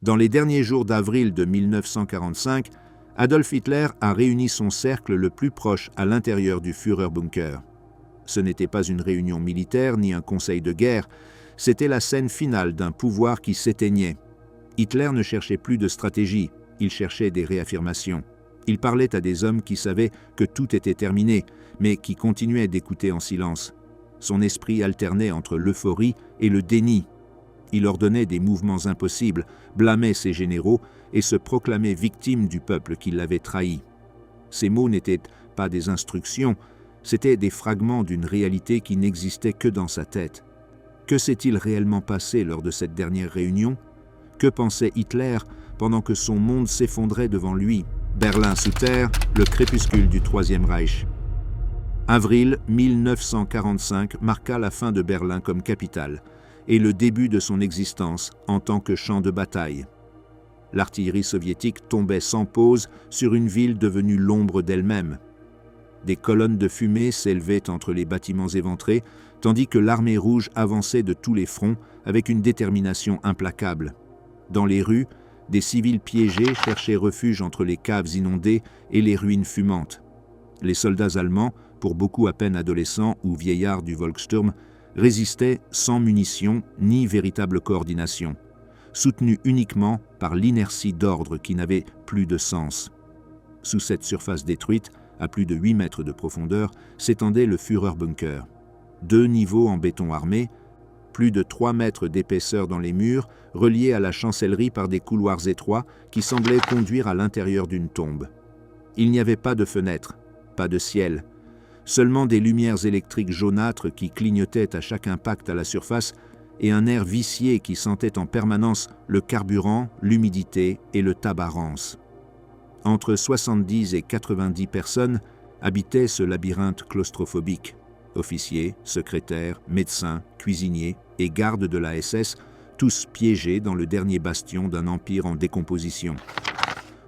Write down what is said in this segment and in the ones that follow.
Dans les derniers jours d'avril de 1945, Adolf Hitler a réuni son cercle le plus proche à l'intérieur du Führerbunker. Ce n'était pas une réunion militaire ni un conseil de guerre, c'était la scène finale d'un pouvoir qui s'éteignait. Hitler ne cherchait plus de stratégie, il cherchait des réaffirmations. Il parlait à des hommes qui savaient que tout était terminé, mais qui continuaient d'écouter en silence. Son esprit alternait entre l'euphorie et le déni. Il ordonnait des mouvements impossibles, blâmait ses généraux et se proclamait victime du peuple qui l'avait trahi. Ces mots n'étaient pas des instructions, c'étaient des fragments d'une réalité qui n'existait que dans sa tête. Que s'est-il réellement passé lors de cette dernière réunion? Que pensait Hitler pendant que son monde s'effondrait devant lui? Berlin sous terre, le crépuscule du Troisième Reich. Avril 1945 marqua la fin de Berlin comme capitale et le début de son existence en tant que champ de bataille. L'artillerie soviétique tombait sans pause sur une ville devenue l'ombre d'elle-même. Des colonnes de fumée s'élevaient entre les bâtiments éventrés, tandis que l'armée rouge avançait de tous les fronts avec une détermination implacable. Dans les rues, des civils piégés cherchaient refuge entre les caves inondées et les ruines fumantes. Les soldats allemands, pour beaucoup à peine adolescents ou vieillards du Volkssturm, résistaient sans munitions ni véritable coordination, soutenus uniquement par l'inertie d'ordre qui n'avait plus de sens. Sous cette surface détruite, à plus de 8 mètres de profondeur, s'étendait le Führerbunker. 2 niveaux en béton armé, plus de 3 mètres d'épaisseur dans les murs, reliés à la chancellerie par des couloirs étroits qui semblaient conduire à l'intérieur d'une tombe. Il n'y avait pas de fenêtres, pas de ciel, seulement des lumières électriques jaunâtres qui clignotaient à chaque impact à la surface et un air vicié qui sentait en permanence le carburant, l'humidité et le tabac rance. Entre 70 et 90 personnes habitaient ce labyrinthe claustrophobique. Officiers, secrétaires, médecins, cuisiniers et gardes de la SS, tous piégés dans le dernier bastion d'un empire en décomposition.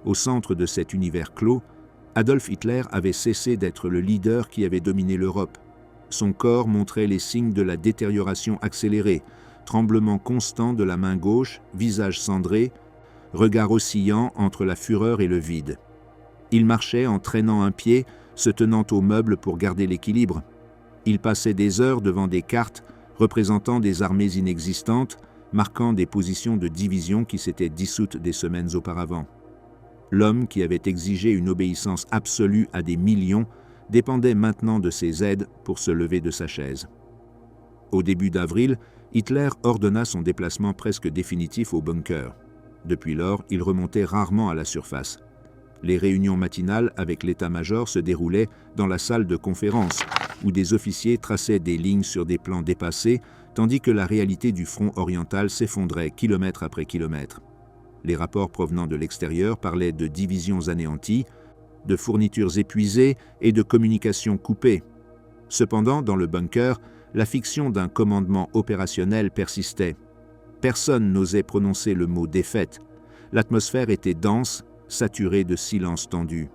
Au centre de cet univers clos, Adolf Hitler avait cessé d'être le leader qui avait dominé l'Europe. Son corps montrait les signes de la détérioration accélérée, tremblement constant de la main gauche, visage cendré, regard oscillant entre la fureur et le vide. Il marchait en traînant un pied, se tenant au meuble pour garder l'équilibre. Il passait des heures devant des cartes représentant des armées inexistantes, marquant des positions de division qui s'étaient dissoutes des semaines auparavant. L'homme qui avait exigé une obéissance absolue à des millions dépendait maintenant de ses aides pour se lever de sa chaise. Au début d'avril, Hitler ordonna son déplacement presque définitif au bunker. Depuis lors, il remontait rarement à la surface. Les réunions matinales avec l'état-major se déroulaient dans la salle de conférence, où des officiers traçaient des lignes sur des plans dépassés, tandis que la réalité du front oriental s'effondrait kilomètre après kilomètre. Les rapports provenant de l'extérieur parlaient de divisions anéanties, de fournitures épuisées et de communications coupées. Cependant, dans le bunker, la fiction d'un commandement opérationnel persistait. Personne n'osait prononcer le mot défaite. L'atmosphère était dense, saturée de silence tendu.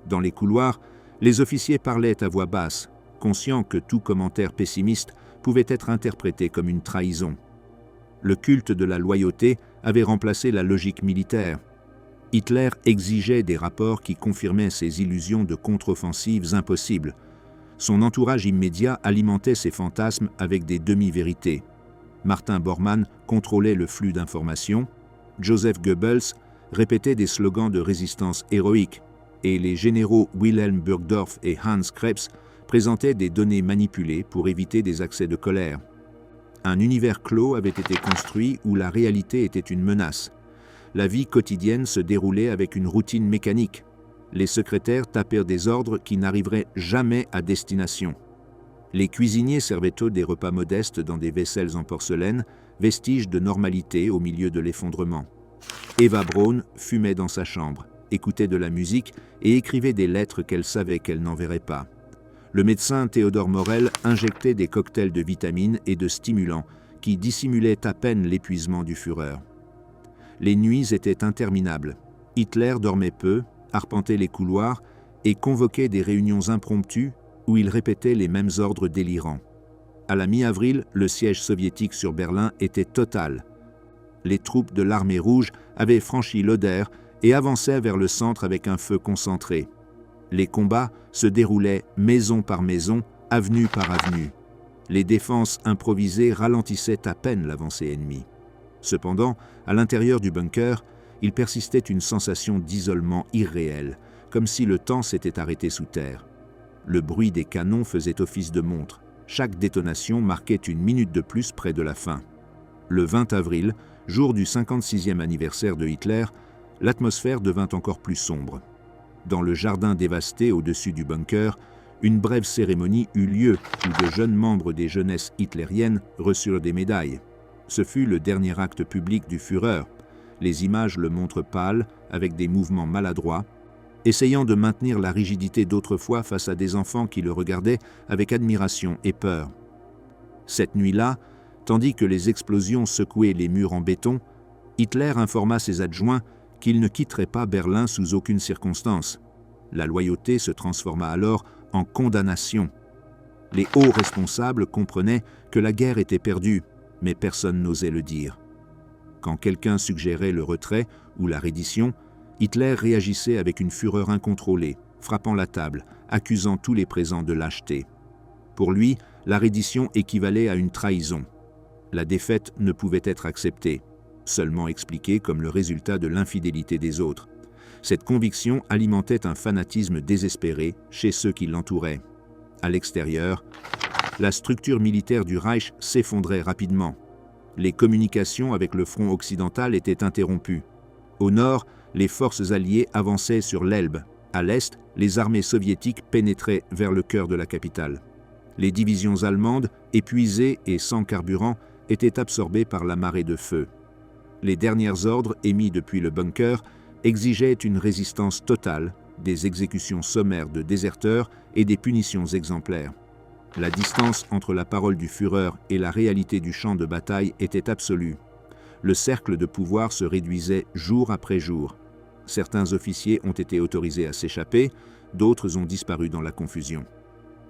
Dans les couloirs, les officiers parlaient à voix basse, conscients que tout commentaire pessimiste pouvait être interprété comme une trahison. Le culte de la loyauté avait remplacé la logique militaire. Hitler exigeait des rapports qui confirmaient ses illusions de contre-offensives impossibles. Son entourage immédiat alimentait ses fantasmes avec des demi-vérités. Martin Bormann contrôlait le flux d'informations, Joseph Goebbels répétait des slogans de résistance héroïque, et les généraux Wilhelm Burgdorf et Hans Krebs présentaient des données manipulées pour éviter des accès de colère. Un univers clos avait été construit où la réalité était une menace. La vie quotidienne se déroulait avec une routine mécanique. Les secrétaires tapèrent des ordres qui n'arriveraient jamais à destination. Les cuisiniers servaient eux des repas modestes dans des vaisselles en porcelaine, vestiges de normalité au milieu de l'effondrement. Eva Braun fumait dans sa chambre, écoutait de la musique et écrivait des lettres qu'elle savait qu'elle n'enverrait pas. Le médecin Théodore Morel injectait des cocktails de vitamines et de stimulants qui dissimulaient à peine l'épuisement du Führer. Les nuits étaient interminables. Hitler dormait peu, arpentait les couloirs et convoquait des réunions impromptues où il répétait les mêmes ordres délirants. À la mi-avril, le siège soviétique sur Berlin était total. Les troupes de l'armée rouge avaient franchi l'Oder et avançaient vers le centre avec un feu concentré. Les combats se déroulaient maison par maison, avenue par avenue. Les défenses improvisées ralentissaient à peine l'avancée ennemie. Cependant, à l'intérieur du bunker, il persistait une sensation d'isolement irréel, comme si le temps s'était arrêté sous terre. Le bruit des canons faisait office de montre. Chaque détonation marquait une minute de plus près de la fin. Le 20 avril, jour du 56e anniversaire de Hitler, l'atmosphère devint encore plus sombre. Dans le jardin dévasté au-dessus du bunker, une brève cérémonie eut lieu où de jeunes membres des jeunesses hitlériennes reçurent des médailles. Ce fut le dernier acte public du Führer. Les images le montrent pâle, avec des mouvements maladroits, essayant de maintenir la rigidité d'autrefois face à des enfants qui le regardaient avec admiration et peur. Cette nuit-là, tandis que les explosions secouaient les murs en béton, Hitler informa ses adjoints qu'il ne quitterait pas Berlin sous aucune circonstance. La loyauté se transforma alors en condamnation. Les hauts responsables comprenaient que la guerre était perdue, mais personne n'osait le dire. Quand quelqu'un suggérait le retrait ou la reddition, Hitler réagissait avec une fureur incontrôlée, frappant la table, accusant tous les présents de lâcheté. Pour lui, la reddition équivalait à une trahison. La défaite ne pouvait être acceptée, seulement expliquée comme le résultat de l'infidélité des autres. Cette conviction alimentait un fanatisme désespéré chez ceux qui l'entouraient. À l'extérieur, la structure militaire du Reich s'effondrait rapidement. Les communications avec le front occidental étaient interrompues. Au nord, les forces alliées avançaient sur l'Elbe. À l'est, les armées soviétiques pénétraient vers le cœur de la capitale. Les divisions allemandes, épuisées et sans carburant, étaient absorbées par la marée de feu. Les derniers ordres émis depuis le bunker exigeaient une résistance totale, des exécutions sommaires de déserteurs et des punitions exemplaires. La distance entre la parole du Führer et la réalité du champ de bataille était absolue. Le cercle de pouvoir se réduisait jour après jour. Certains officiers ont été autorisés à s'échapper, d'autres ont disparu dans la confusion.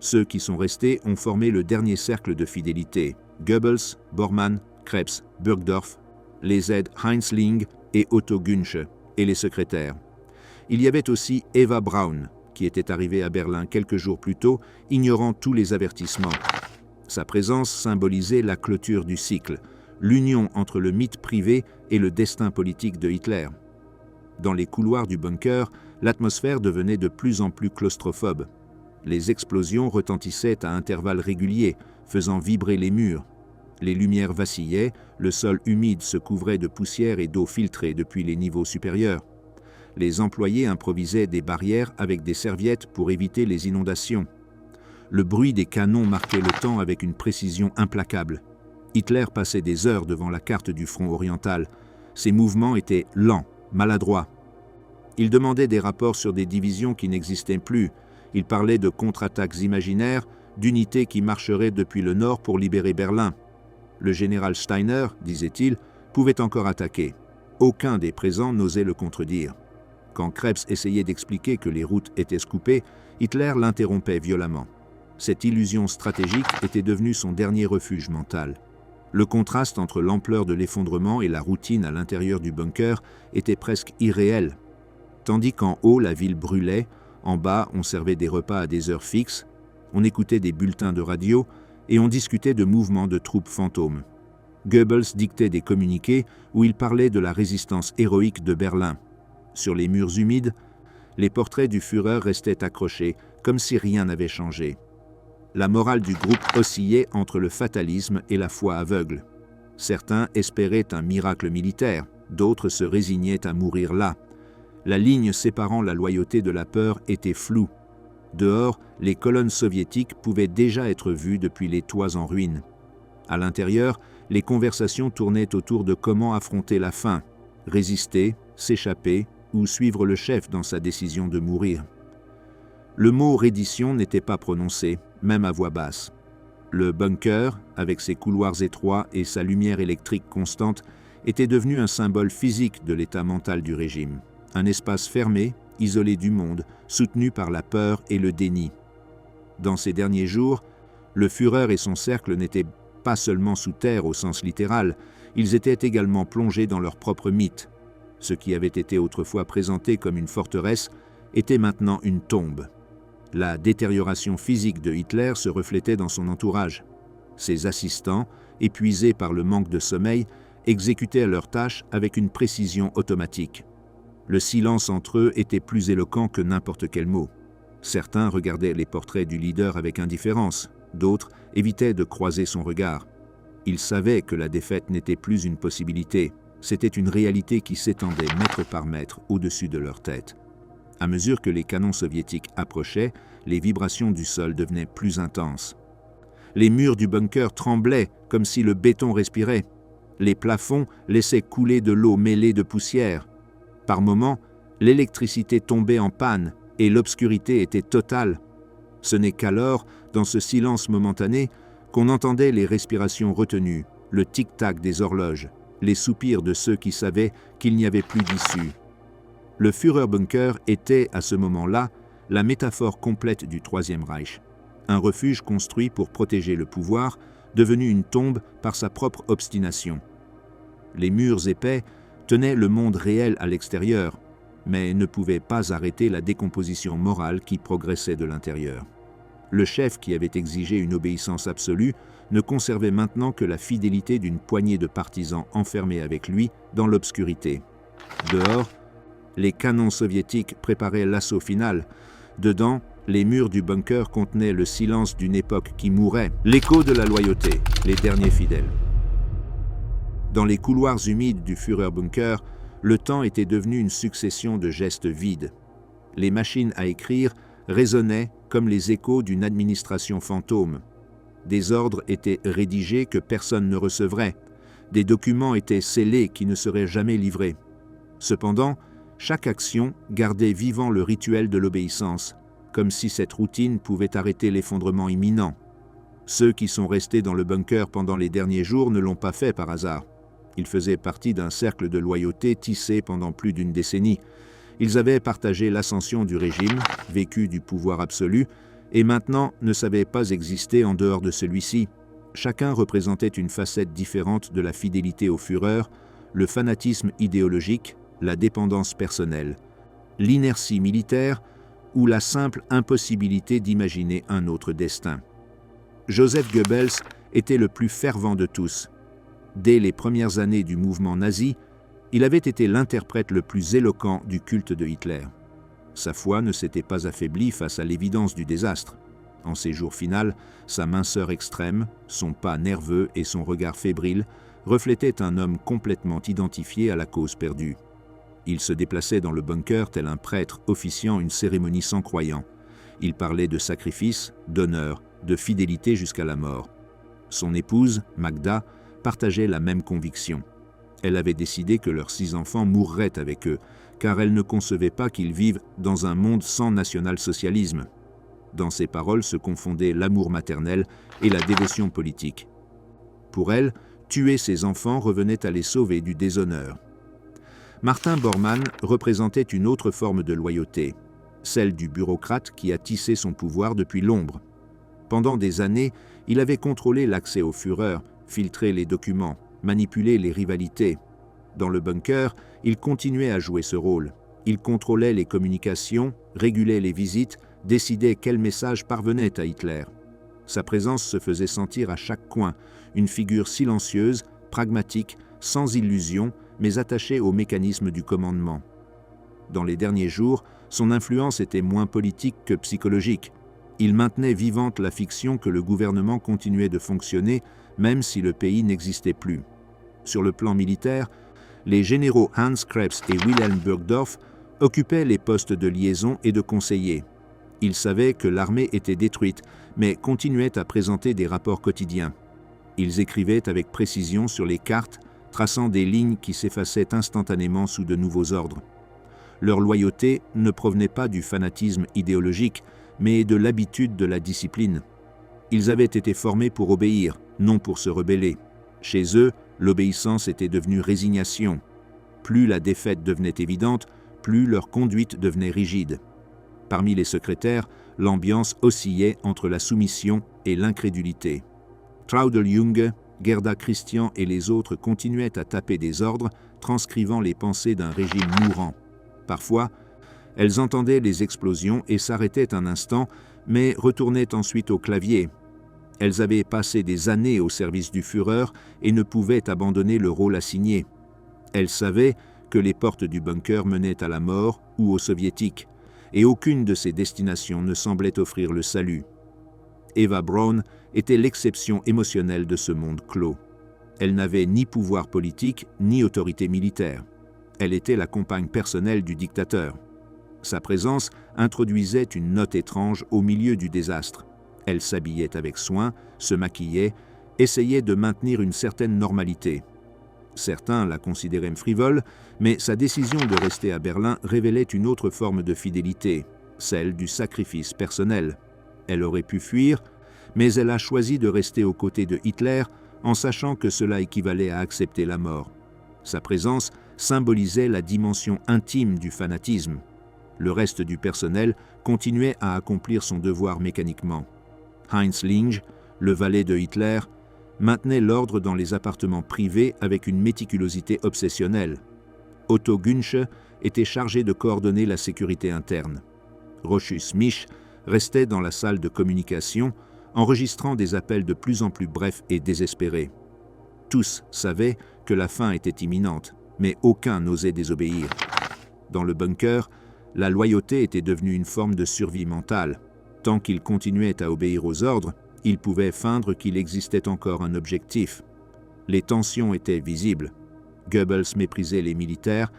Ceux qui sont restés ont formé le dernier cercle de fidélité: Goebbels, Bormann, Krebs, Burgdorf, les aides Heinzling et Otto Günsche, et les secrétaires. Il y avait aussi Eva Braun, qui était arrivée à Berlin quelques jours plus tôt, ignorant tous les avertissements. Sa présence symbolisait la clôture du cycle, l'union entre le mythe privé et le destin politique de Hitler. Dans les couloirs du bunker, l'atmosphère devenait de plus en plus claustrophobe. Les explosions retentissaient à intervalles réguliers, faisant vibrer les murs. Les lumières vacillaient, le sol humide se couvrait de poussière et d'eau filtrée depuis les niveaux supérieurs. Les employés improvisaient des barrières avec des serviettes pour éviter les inondations. Le bruit des canons marquait le temps avec une précision implacable. Hitler passait des heures devant la carte du front oriental. Ses mouvements étaient lents, maladroits. Il demandait des rapports sur des divisions qui n'existaient plus. Il parlait de contre-attaques imaginaires, d'unités qui marcheraient depuis le nord pour libérer Berlin. Le général Steiner, disait-il, pouvait encore attaquer. Aucun des présents n'osait le contredire. Quand Krebs essayait d'expliquer que les routes étaient scoupées, Hitler l'interrompait violemment. Cette illusion stratégique était devenue son dernier refuge mental. Le contraste entre l'ampleur de l'effondrement et la routine à l'intérieur du bunker était presque irréel. Tandis qu'en haut, la ville brûlait, en bas, on servait des repas à des heures fixes, on écoutait des bulletins de radio et on discutait de mouvements de troupes fantômes. Goebbels dictait des communiqués où il parlait de la résistance héroïque de Berlin. Sur les murs humides, les portraits du Führer restaient accrochés, comme si rien n'avait changé. La morale du groupe oscillait entre le fatalisme et la foi aveugle. Certains espéraient un miracle militaire, d'autres se résignaient à mourir là. La ligne séparant la loyauté de la peur était floue. Dehors, les colonnes soviétiques pouvaient déjà être vues depuis les toits en ruine. À l'intérieur, les conversations tournaient autour de comment affronter la faim, résister, s'échapper ou suivre le chef dans sa décision de mourir. Le mot reddition n'était pas prononcé, même à voix basse. Le bunker, avec ses couloirs étroits et sa lumière électrique constante, était devenu un symbole physique de l'état mental du régime. Un espace fermé, isolé du monde, soutenu par la peur et le déni. Dans ces derniers jours, le Führer et son cercle n'étaient pas seulement sous terre au sens littéral, ils étaient également plongés dans leur propre mythe. Ce qui avait été autrefois présenté comme une forteresse était maintenant une tombe. La détérioration physique de Hitler se reflétait dans son entourage. Ses assistants, épuisés par le manque de sommeil, exécutaient leurs tâches avec une précision automatique. Le silence entre eux était plus éloquent que n'importe quel mot. Certains regardaient les portraits du leader avec indifférence, d'autres évitaient de croiser son regard. Ils savaient que la défaite n'était plus une possibilité, c'était une réalité qui s'étendait mètre par mètre au-dessus de leur tête. À mesure que les canons soviétiques approchaient, les vibrations du sol devenaient plus intenses. Les murs du bunker tremblaient comme si le béton respirait. Les plafonds laissaient couler de l'eau mêlée de poussière. Par moments, l'électricité tombait en panne et l'obscurité était totale. Ce n'est qu'alors, dans ce silence momentané, qu'on entendait les respirations retenues, le tic-tac des horloges, les soupirs de ceux qui savaient qu'il n'y avait plus d'issue. Le Führerbunker était, à ce moment-là, la métaphore complète du Troisième Reich. Un refuge construit pour protéger le pouvoir, devenu une tombe par sa propre obstination. Les murs épais tenaient le monde réel à l'extérieur, mais ne pouvaient pas arrêter la décomposition morale qui progressait de l'intérieur. Le chef qui avait exigé une obéissance absolue ne conservait maintenant que la fidélité d'une poignée de partisans enfermés avec lui dans l'obscurité. Dehors, les canons soviétiques préparaient l'assaut final. Dedans, les murs du bunker contenaient le silence d'une époque qui mourait, l'écho de la loyauté, les derniers fidèles. Dans les couloirs humides du Führerbunker, le temps était devenu une succession de gestes vides. Les machines à écrire résonnaient comme les échos d'une administration fantôme. Des ordres étaient rédigés que personne ne recevrait. Des documents étaient scellés qui ne seraient jamais livrés. Cependant, chaque action gardait vivant le rituel de l'obéissance, comme si cette routine pouvait arrêter l'effondrement imminent. Ceux qui sont restés dans le bunker pendant les derniers jours ne l'ont pas fait par hasard. Ils faisaient partie d'un cercle de loyauté tissé pendant plus d'une décennie. Ils avaient partagé l'ascension du régime, vécu du pouvoir absolu, et maintenant ne savaient pas exister en dehors de celui-ci. Chacun représentait une facette différente de la fidélité au Führer, le fanatisme idéologique, la dépendance personnelle, l'inertie militaire ou la simple impossibilité d'imaginer un autre destin. Joseph Goebbels était le plus fervent de tous. Dès les premières années du mouvement nazi, il avait été l'interprète le plus éloquent du culte de Hitler. Sa foi ne s'était pas affaiblie face à l'évidence du désastre. En ses jours finals, sa minceur extrême, son pas nerveux et son regard fébrile reflétaient un homme complètement identifié à la cause perdue. Il se déplaçait dans le bunker tel un prêtre officiant une cérémonie sans croyants. Il parlait de sacrifice, d'honneur, de fidélité jusqu'à la mort. Son épouse, Magda, partageait la même conviction. Elle avait décidé que leurs 6 enfants mourraient avec eux, car elle ne concevait pas qu'ils vivent dans un monde sans national-socialisme. Dans ses paroles se confondaient l'amour maternel et la dévotion politique. Pour elle, tuer ses enfants revenait à les sauver du déshonneur. Martin Bormann représentait une autre forme de loyauté, celle du bureaucrate qui a tissé son pouvoir depuis l'ombre. Pendant des années, il avait contrôlé l'accès au Führer, filtré les documents, manipulé les rivalités. Dans le bunker, il continuait à jouer ce rôle. Il contrôlait les communications, régulait les visites, décidait quels messages parvenaient à Hitler. Sa présence se faisait sentir à chaque coin, une figure silencieuse, pragmatique, sans illusion, mais attachée au mécanisme du commandement. Dans les derniers jours, son influence était moins politique que psychologique. Il maintenait vivante la fiction que le gouvernement continuait de fonctionner, même si le pays n'existait plus. Sur le plan militaire, les généraux Hans Krebs et Wilhelm Burgdorf occupaient les postes de liaison et de conseillers. Ils savaient que l'armée était détruite, mais continuaient à présenter des rapports quotidiens. Ils écrivaient avec précision sur les cartes, traçant des lignes qui s'effaçaient instantanément sous de nouveaux ordres. Leur loyauté ne provenait pas du fanatisme idéologique, mais de l'habitude de la discipline. Ils avaient été formés pour obéir, non pour se rebeller. Chez eux, l'obéissance était devenue résignation. Plus la défaite devenait évidente, plus leur conduite devenait rigide. Parmi les secrétaires, l'ambiance oscillait entre la soumission et l'incrédulité. Traudl Junge, Gerda Christian et les autres continuaient à taper des ordres, transcrivant les pensées d'un régime mourant. Parfois, elles entendaient les explosions et s'arrêtaient un instant, mais retournaient ensuite au clavier. Elles avaient passé des années au service du Führer et ne pouvaient abandonner le rôle assigné. Elles savaient que les portes du bunker menaient à la mort ou aux soviétiques, et aucune de ces destinations ne semblait offrir le salut. Eva Braun était l'exception émotionnelle de ce monde clos. Elle n'avait ni pouvoir politique ni autorité militaire. Elle était la compagne personnelle du dictateur. Sa présence introduisait une note étrange au milieu du désastre. Elle s'habillait avec soin, se maquillait, essayait de maintenir une certaine normalité. Certains la considéraient frivole, mais sa décision de rester à Berlin révélait une autre forme de fidélité, celle du sacrifice personnel. Elle aurait pu fuir, mais elle a choisi de rester aux côtés de Hitler en sachant que cela équivalait à accepter la mort. Sa présence symbolisait la dimension intime du fanatisme. Le reste du personnel continuait à accomplir son devoir mécaniquement. Heinz Linge, le valet de Hitler, maintenait l'ordre dans les appartements privés avec une méticulosité obsessionnelle. Otto Günsche était chargé de coordonner la sécurité interne. Rochus Mich restait dans la salle de communication, enregistrant des appels de plus en plus brefs et désespérés. Tous savaient que la fin était imminente, mais aucun n'osait désobéir. Dans le bunker, la loyauté était devenue une forme de survie mentale. Tant qu'il continuait à obéir aux ordres, il pouvait feindre qu'il existait encore un objectif. Les tensions étaient visibles. Goebbels méprisait les militaires,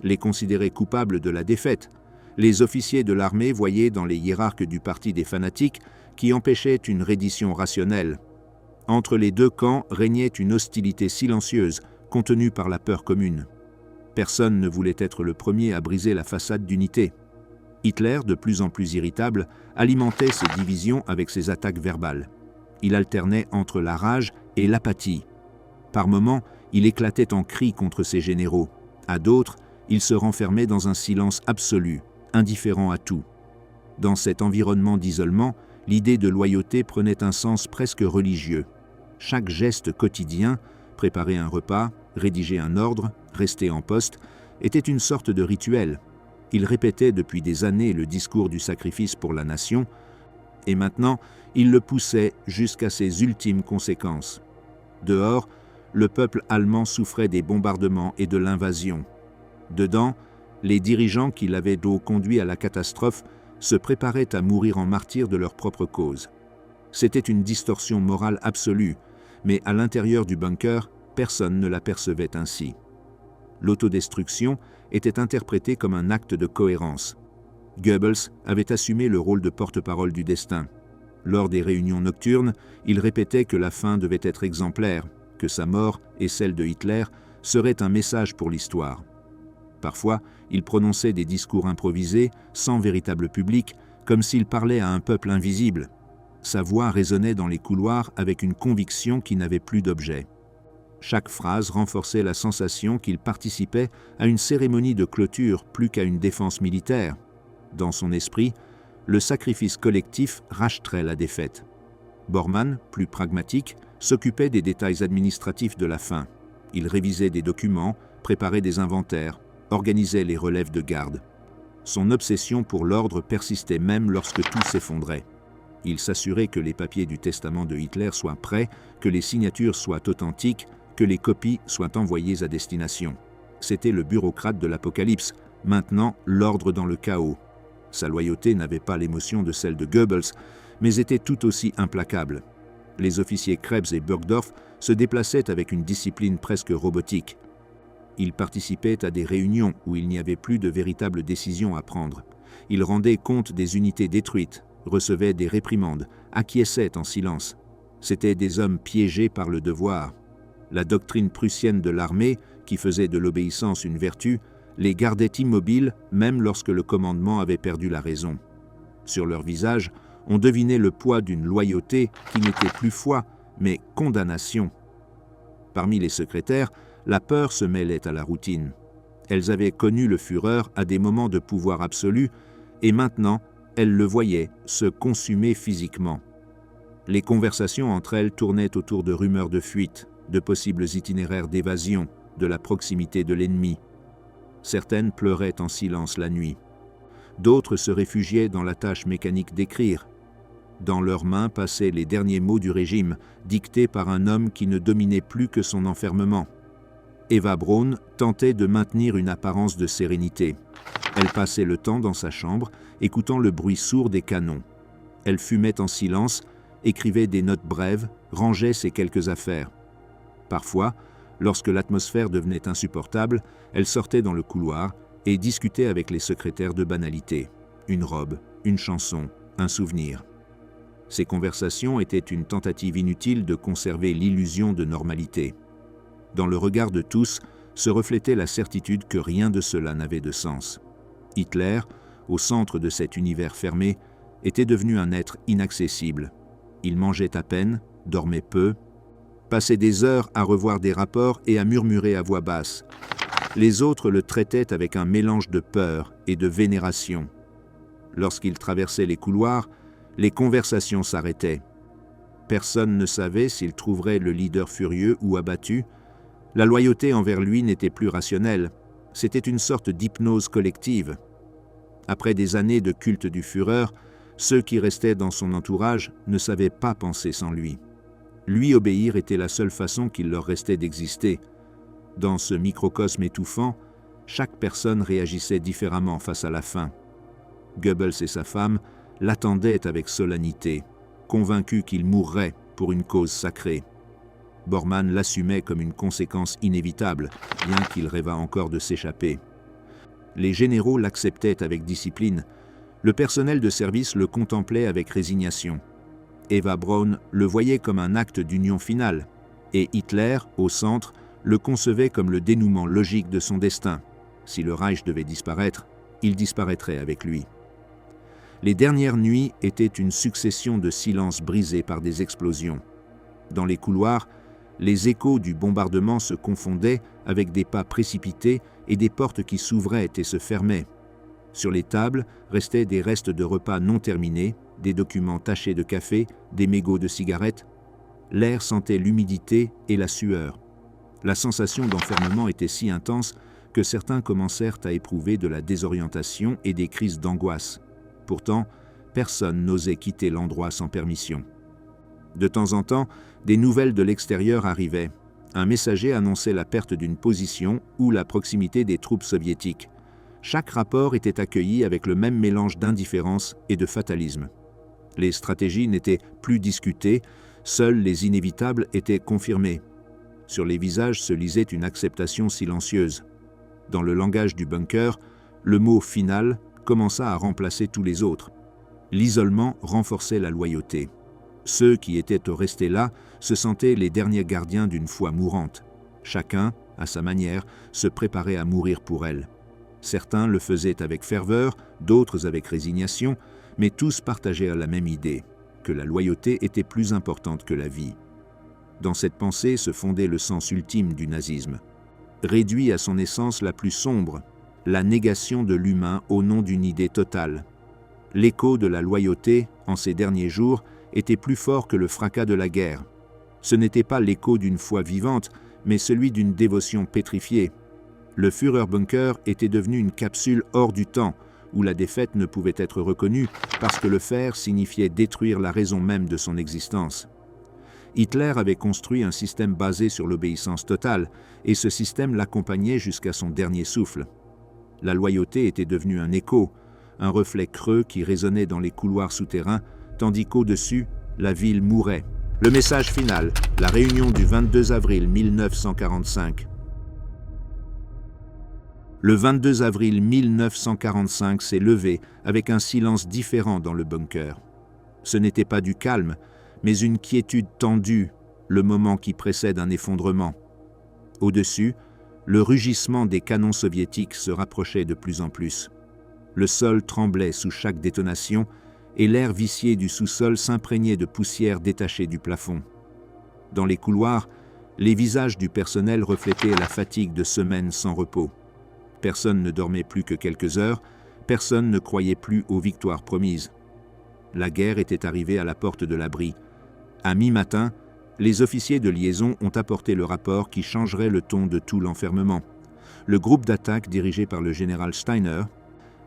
les considérait coupables de la défaite. Les officiers de l'armée voyaient dans les hiérarques du parti des fanatiques qui empêchaient une reddition rationnelle. Entre les deux camps régnait une hostilité silencieuse, contenue par la peur commune. Personne ne voulait être le premier à briser la façade d'unité. Hitler, de plus en plus irritable, alimentait ces divisions avec ses attaques verbales. Il alternait entre la rage et l'apathie. Par moments, il éclatait en cris contre ses généraux. À d'autres, il se renfermait dans un silence absolu, indifférent à tout. Dans cet environnement d'isolement, l'idée de loyauté prenait un sens presque religieux. Chaque geste quotidien, préparer un repas, rédiger un ordre, rester en poste, était une sorte de rituel. Il répétait depuis des années le discours du sacrifice pour la nation, et maintenant, il le poussait jusqu'à ses ultimes conséquences. Dehors, le peuple allemand souffrait des bombardements et de l'invasion. Dedans, les dirigeants qui l'avaient conduit à la catastrophe se préparaient à mourir en martyrs de leur propre cause. C'était une distorsion morale absolue, mais à l'intérieur du bunker, personne ne l'apercevait ainsi. L'autodestruction était interprétée comme un acte de cohérence. Goebbels avait assumé le rôle de porte-parole du destin. Lors des réunions nocturnes, il répétait que la fin devait être exemplaire, que sa mort et celle de Hitler seraient un message pour l'histoire. Parfois, il prononçait des discours improvisés, sans véritable public, comme s'il parlait à un peuple invisible. Sa voix résonnait dans les couloirs avec une conviction qui n'avait plus d'objet. Chaque phrase renforçait la sensation qu'il participait à une cérémonie de clôture plus qu'à une défense militaire. Dans son esprit, le sacrifice collectif racheterait la défaite. Bormann, plus pragmatique, s'occupait des détails administratifs de la fin. Il révisait des documents, préparait des inventaires, organisait les relèves de garde. Son obsession pour l'ordre persistait même lorsque tout s'effondrait. Il s'assurait que les papiers du testament de Hitler soient prêts, que les signatures soient authentiques, que les copies soient envoyées à destination. C'était le bureaucrate de l'Apocalypse, maintenant l'ordre dans le chaos. Sa loyauté n'avait pas l'émotion de celle de Goebbels, mais était tout aussi implacable. Les officiers Krebs et Burgdorf se déplaçaient avec une discipline presque robotique. Ils participaient à des réunions où il n'y avait plus de véritables décisions à prendre. Ils rendaient compte des unités détruites, recevaient des réprimandes, acquiesçaient en silence. C'étaient des hommes piégés par le devoir. La doctrine prussienne de l'armée, qui faisait de l'obéissance une vertu, les gardait immobiles même lorsque le commandement avait perdu la raison. Sur leur visage, on devinait le poids d'une loyauté qui n'était plus foi, mais condamnation. Parmi les secrétaires, la peur se mêlait à la routine. Elles avaient connu le Führer à des moments de pouvoir absolu, et maintenant, elles le voyaient se consumer physiquement. Les conversations entre elles tournaient autour de rumeurs de fuite, de possibles itinéraires d'évasion, de la proximité de l'ennemi. Certaines pleuraient en silence la nuit. D'autres se réfugiaient dans la tâche mécanique d'écrire. Dans leurs mains passaient les derniers mots du régime, dictés par un homme qui ne dominait plus que son enfermement. Eva Braun tentait de maintenir une apparence de sérénité. Elle passait le temps dans sa chambre, écoutant le bruit sourd des canons. Elle fumait en silence, écrivait des notes brèves, rangeait ses quelques affaires. Parfois, lorsque l'atmosphère devenait insupportable, elle sortait dans le couloir et discutait avec les secrétaires de banalités. Une robe, une chanson, un souvenir. Ces conversations étaient une tentative inutile de conserver l'illusion de normalité. Dans le regard de tous se reflétait la certitude que rien de cela n'avait de sens. Hitler, au centre de cet univers fermé, était devenu un être inaccessible. Il mangeait à peine, dormait peu, passait des heures à revoir des rapports et à murmurer à voix basse. Les autres le traitaient avec un mélange de peur et de vénération. Lorsqu'il traversait les couloirs, les conversations s'arrêtaient. Personne ne savait s'il trouverait le leader furieux ou abattu. La loyauté envers lui n'était plus rationnelle. C'était une sorte d'hypnose collective. Après des années de culte du Führer, ceux qui restaient dans son entourage ne savaient pas penser sans lui. Lui obéir était la seule façon qu'il leur restait d'exister. Dans ce microcosme étouffant, chaque personne réagissait différemment face à la faim. Goebbels et sa femme l'attendaient avec solennité, convaincus qu'il mourrait pour une cause sacrée. Bormann l'assumait comme une conséquence inévitable, bien qu'il rêvât encore de s'échapper. Les généraux l'acceptaient avec discipline. Le personnel de service le contemplait avec résignation. Eva Braun le voyait comme un acte d'union finale, et Hitler, au centre, le concevait comme le dénouement logique de son destin. Si le Reich devait disparaître, il disparaîtrait avec lui. Les dernières nuits étaient une succession de silences brisés par des explosions. Dans les couloirs, les échos du bombardement se confondaient avec des pas précipités et des portes qui s'ouvraient et se fermaient. Sur les tables restaient des restes de repas non terminés, des documents tachés de café, des mégots de cigarettes. L'air sentait l'humidité et la sueur. La sensation d'enfermement était si intense que certains commencèrent à éprouver de la désorientation et des crises d'angoisse. Pourtant, personne n'osait quitter l'endroit sans permission. De temps en temps, des nouvelles de l'extérieur arrivaient. Un messager annonçait la perte d'une position ou la proximité des troupes soviétiques. Chaque rapport était accueilli avec le même mélange d'indifférence et de fatalisme. Les stratégies n'étaient plus discutées, seuls les inévitables étaient confirmés. Sur les visages se lisait une acceptation silencieuse. Dans le langage du bunker, le mot « final » commença à remplacer tous les autres. L'isolement renforçait la loyauté. Ceux qui étaient restés là se sentaient les derniers gardiens d'une foi mourante. Chacun, à sa manière, se préparait à mourir pour elle. Certains le faisaient avec ferveur, d'autres avec résignation, mais tous partageaient la même idée, que la loyauté était plus importante que la vie. Dans cette pensée se fondait le sens ultime du nazisme. Réduit à son essence la plus sombre, la négation de l'humain au nom d'une idée totale. L'écho de la loyauté, en ces derniers jours, était plus fort que le fracas de la guerre. Ce n'était pas l'écho d'une foi vivante, mais celui d'une dévotion pétrifiée. Le Führerbunker était devenu une capsule hors du temps, où la défaite ne pouvait être reconnue parce que le faire signifiait détruire la raison même de son existence. Hitler avait construit un système basé sur l'obéissance totale, et ce système l'accompagnait jusqu'à son dernier souffle. La loyauté était devenue un écho, un reflet creux qui résonnait dans les couloirs souterrains, tandis qu'au-dessus, la ville mourait. Le message final, la réunion du 22 avril 1945. Le 22 avril 1945 s'est levé avec un silence différent dans le bunker. Ce n'était pas du calme, mais une quiétude tendue, le moment qui précède un effondrement. Au-dessus, le rugissement des canons soviétiques se rapprochait de plus en plus. Le sol tremblait sous chaque détonation et l'air vicié du sous-sol s'imprégnait de poussière détachée du plafond. Dans les couloirs, les visages du personnel reflétaient la fatigue de semaines sans repos. Personne ne dormait plus que quelques heures, personne ne croyait plus aux victoires promises. La guerre était arrivée à la porte de l'abri. À mi-matin, les officiers de liaison ont apporté le rapport qui changerait le ton de tout l'enfermement. Le groupe d'attaque dirigé par le général Steiner,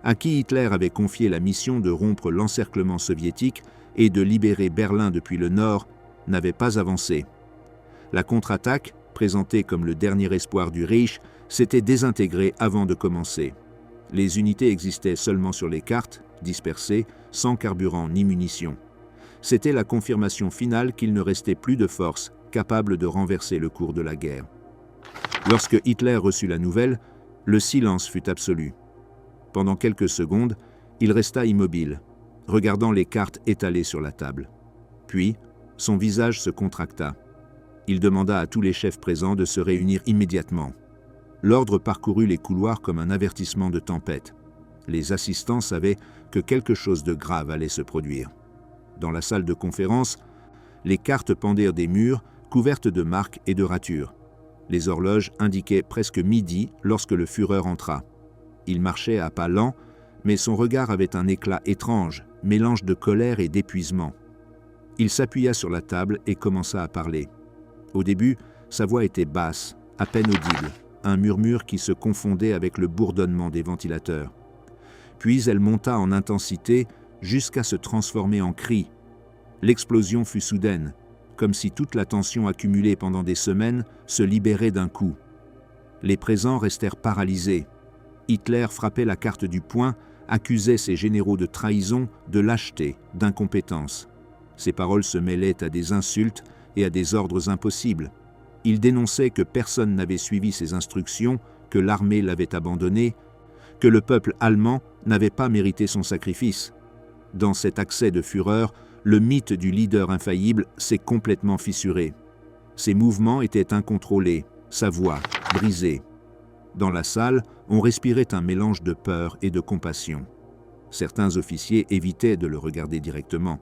à qui Hitler avait confié la mission de rompre l'encerclement soviétique et de libérer Berlin depuis le nord, n'avait pas avancé. La contre-attaque, présentée comme le dernier espoir du Reich, s'était désintégrée avant de commencer. Les unités existaient seulement sur les cartes, dispersées, sans carburant ni munitions. C'était la confirmation finale qu'il ne restait plus de force capable de renverser le cours de la guerre. Lorsque Hitler reçut la nouvelle, le silence fut absolu. Pendant quelques secondes, il resta immobile, regardant les cartes étalées sur la table. Puis, son visage se contracta. Il demanda à tous les chefs présents de se réunir immédiatement. L'ordre parcourut les couloirs comme un avertissement de tempête. Les assistants savaient que quelque chose de grave allait se produire. Dans la salle de conférence, les cartes pendirent des murs couvertes de marques et de ratures. Les horloges indiquaient presque midi lorsque le Führer entra. Il marchait à pas lents, mais son regard avait un éclat étrange, mélange de colère et d'épuisement. Il s'appuya sur la table et commença à parler. Au début, sa voix était basse, à peine audible, un murmure qui se confondait avec le bourdonnement des ventilateurs. Puis elle monta en intensité jusqu'à se transformer en cri. L'explosion fut soudaine, comme si toute la tension accumulée pendant des semaines se libérait d'un coup. Les présents restèrent paralysés. Hitler frappait la carte du poing, accusait ses généraux de trahison, de lâcheté, d'incompétence. Ses paroles se mêlaient à des insultes et à des ordres impossibles. Il dénonçait que personne n'avait suivi ses instructions, que l'armée l'avait abandonné, que le peuple allemand n'avait pas mérité son sacrifice. Dans cet accès de fureur, le mythe du leader infaillible s'est complètement fissuré. Ses mouvements étaient incontrôlés, sa voix brisée. Dans la salle, on respirait un mélange de peur et de compassion. Certains officiers évitaient de le regarder directement.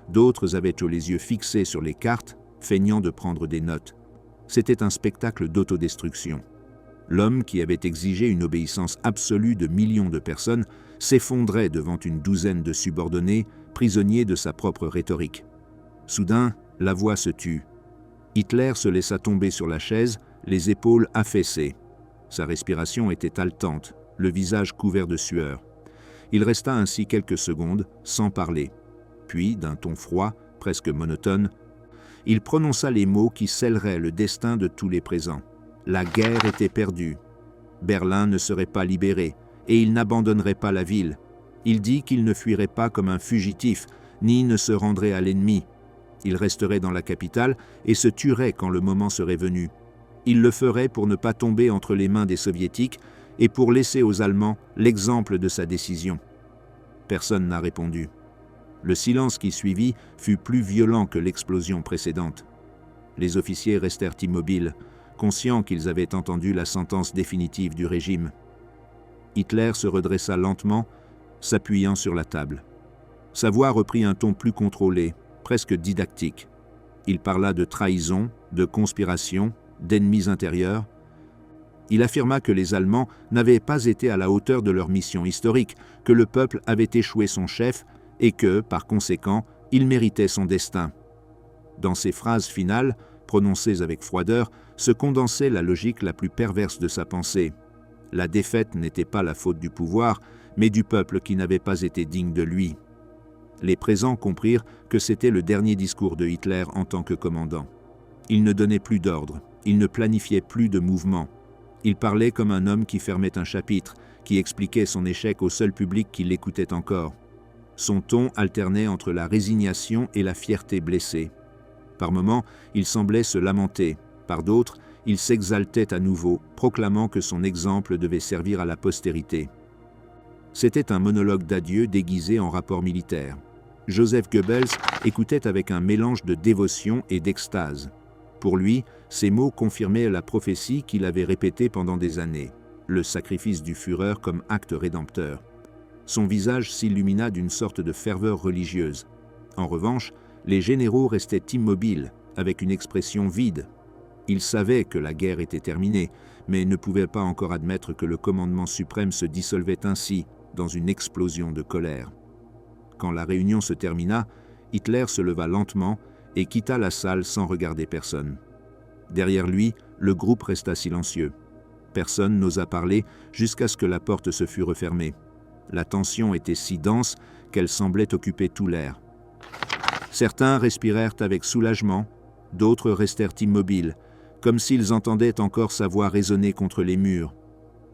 D'autres avaient les yeux fixés sur les cartes, feignant de prendre des notes. C'était un spectacle d'autodestruction. L'homme qui avait exigé une obéissance absolue de millions de personnes s'effondrait devant une douzaine de subordonnés, prisonniers de sa propre rhétorique. Soudain, la voix se tut. Hitler se laissa tomber sur la chaise, les épaules affaissées. Sa respiration était haletante, le visage couvert de sueur. Il resta ainsi quelques secondes, sans parler. Puis, d'un ton froid, presque monotone, il prononça les mots qui scelleraient le destin de tous les présents. La guerre était perdue. Berlin ne serait pas libérée, et il n'abandonnerait pas la ville. Il dit qu'il ne fuirait pas comme un fugitif, ni ne se rendrait à l'ennemi. Il resterait dans la capitale et se tuerait quand le moment serait venu. Il le ferait pour ne pas tomber entre les mains des Soviétiques et pour laisser aux Allemands l'exemple de sa décision. Personne n'a répondu. Le silence qui suivit fut plus violent que l'explosion précédente. Les officiers restèrent immobiles, conscients qu'ils avaient entendu la sentence définitive du régime. Hitler se redressa lentement, s'appuyant sur la table. Sa voix reprit un ton plus contrôlé, presque didactique. Il parla de trahison, de conspiration, d'ennemis intérieurs. Il affirma que les Allemands n'avaient pas été à la hauteur de leur mission historique, que le peuple avait échoué son chef et que, par conséquent, il méritait son destin. Dans ces phrases finales, prononcées avec froideur, se condensait la logique la plus perverse de sa pensée. La défaite n'était pas la faute du pouvoir, mais du peuple qui n'avait pas été digne de lui. Les présents comprirent que c'était le dernier discours de Hitler en tant que commandant. Il ne donnait plus d'ordre, il ne planifiait plus de mouvement. Il parlait comme un homme qui fermait un chapitre, qui expliquait son échec au seul public qui l'écoutait encore. Son ton alternait entre la résignation et la fierté blessée. Par moments, il semblait se lamenter. Par d'autres, il s'exaltait à nouveau, proclamant que son exemple devait servir à la postérité. C'était un monologue d'adieu déguisé en rapport militaire. Joseph Goebbels écoutait avec un mélange de dévotion et d'extase. Pour lui, ces mots confirmaient la prophétie qu'il avait répétée pendant des années, le sacrifice du Führer comme acte rédempteur. Son visage s'illumina d'une sorte de ferveur religieuse. En revanche, les généraux restaient immobiles, avec une expression vide. Ils savaient que la guerre était terminée, mais ne pouvaient pas encore admettre que le commandement suprême se dissolvait ainsi, dans une explosion de colère. Quand la réunion se termina, Hitler se leva lentement et quitta la salle sans regarder personne. Derrière lui, le groupe resta silencieux. Personne n'osa parler jusqu'à ce que la porte se fût refermée. La tension était si dense qu'elle semblait occuper tout l'air. Certains respirèrent avec soulagement, d'autres restèrent immobiles, comme s'ils entendaient encore sa voix résonner contre les murs.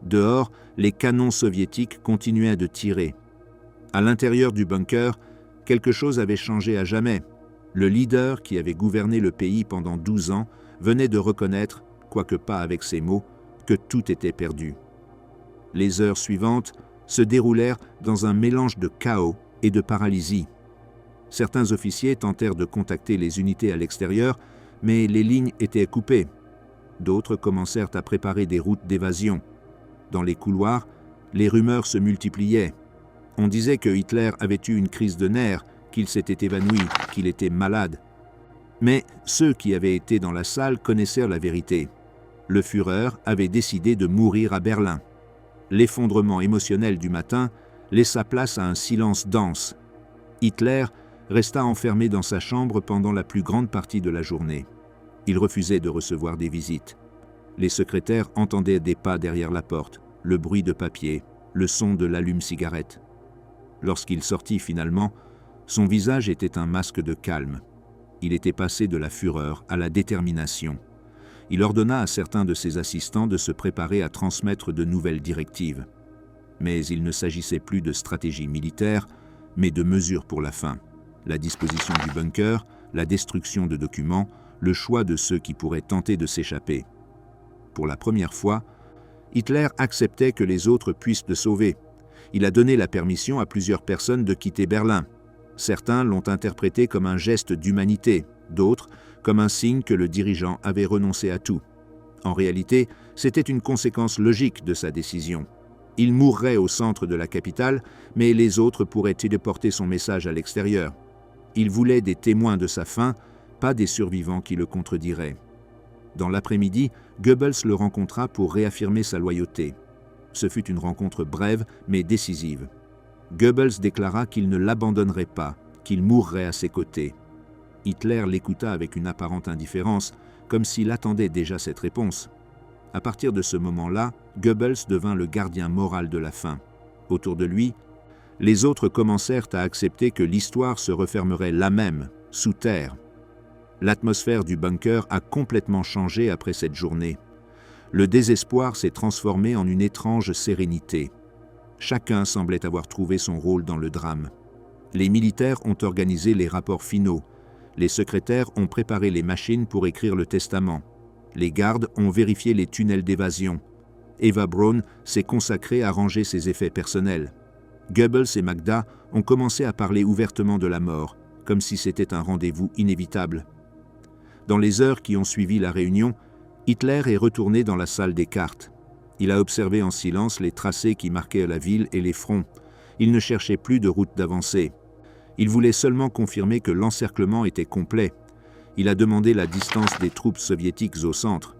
Dehors, les canons soviétiques continuaient de tirer. À l'intérieur du bunker, quelque chose avait changé à jamais. Le leader qui avait gouverné le pays pendant 12 ans venait de reconnaître, quoique pas avec ces mots, que tout était perdu. Les heures suivantes se déroulèrent dans un mélange de chaos et de paralysie. Certains officiers tentèrent de contacter les unités à l'extérieur, mais les lignes étaient coupées. D'autres commencèrent à préparer des routes d'évasion. Dans les couloirs, les rumeurs se multipliaient. On disait que Hitler avait eu une crise de nerfs, qu'il s'était évanoui, qu'il était malade. Mais ceux qui avaient été dans la salle connaissaient la vérité. Le Führer avait décidé de mourir à Berlin. L'effondrement émotionnel du matin laissa place à un silence dense. Hitler resta enfermé dans sa chambre pendant la plus grande partie de la journée. Il refusait de recevoir des visites. Les secrétaires entendaient des pas derrière la porte, le bruit de papier, le son de l'allume-cigarette. Lorsqu'il sortit finalement, son visage était un masque de calme. Il était passé de la fureur à la détermination. Il ordonna à certains de ses assistants de se préparer à transmettre de nouvelles directives. Mais il ne s'agissait plus de stratégie militaire, mais de mesures pour la fin. La disposition du bunker, la destruction de documents, le choix de ceux qui pourraient tenter de s'échapper. Pour la première fois, Hitler acceptait que les autres puissent le sauver. Il a donné la permission à plusieurs personnes de quitter Berlin. Certains l'ont interprété comme un geste d'humanité, d'autres comme un signe que le dirigeant avait renoncé à tout. En réalité, c'était une conséquence logique de sa décision. Il mourrait au centre de la capitale, mais les autres pourraient téléporter son message à l'extérieur. Il voulait des témoins de sa fin, pas des survivants qui le contrediraient. Dans l'après-midi, Goebbels le rencontra pour réaffirmer sa loyauté. Ce fut une rencontre brève mais décisive. Goebbels déclara qu'il ne l'abandonnerait pas, qu'il mourrait à ses côtés. Hitler l'écouta avec une apparente indifférence, comme s'il attendait déjà cette réponse. À partir de ce moment-là, Goebbels devint le gardien moral de la fin. Autour de lui, les autres commencèrent à accepter que l'histoire se refermerait là même, sous terre. L'atmosphère du bunker a complètement changé après cette journée. Le désespoir s'est transformé en une étrange sérénité. Chacun semblait avoir trouvé son rôle dans le drame. Les militaires ont organisé les rapports finaux. Les secrétaires ont préparé les machines pour écrire le testament. Les gardes ont vérifié les tunnels d'évasion. Eva Braun s'est consacrée à ranger ses effets personnels. Goebbels et Magda ont commencé à parler ouvertement de la mort, comme si c'était un rendez-vous inévitable. Dans les heures qui ont suivi la réunion, Hitler est retourné dans la salle des cartes. Il a observé en silence les tracés qui marquaient la ville et les fronts. Il ne cherchait plus de route d'avancée. Il voulait seulement confirmer que l'encerclement était complet. Il a demandé la distance des troupes soviétiques au centre.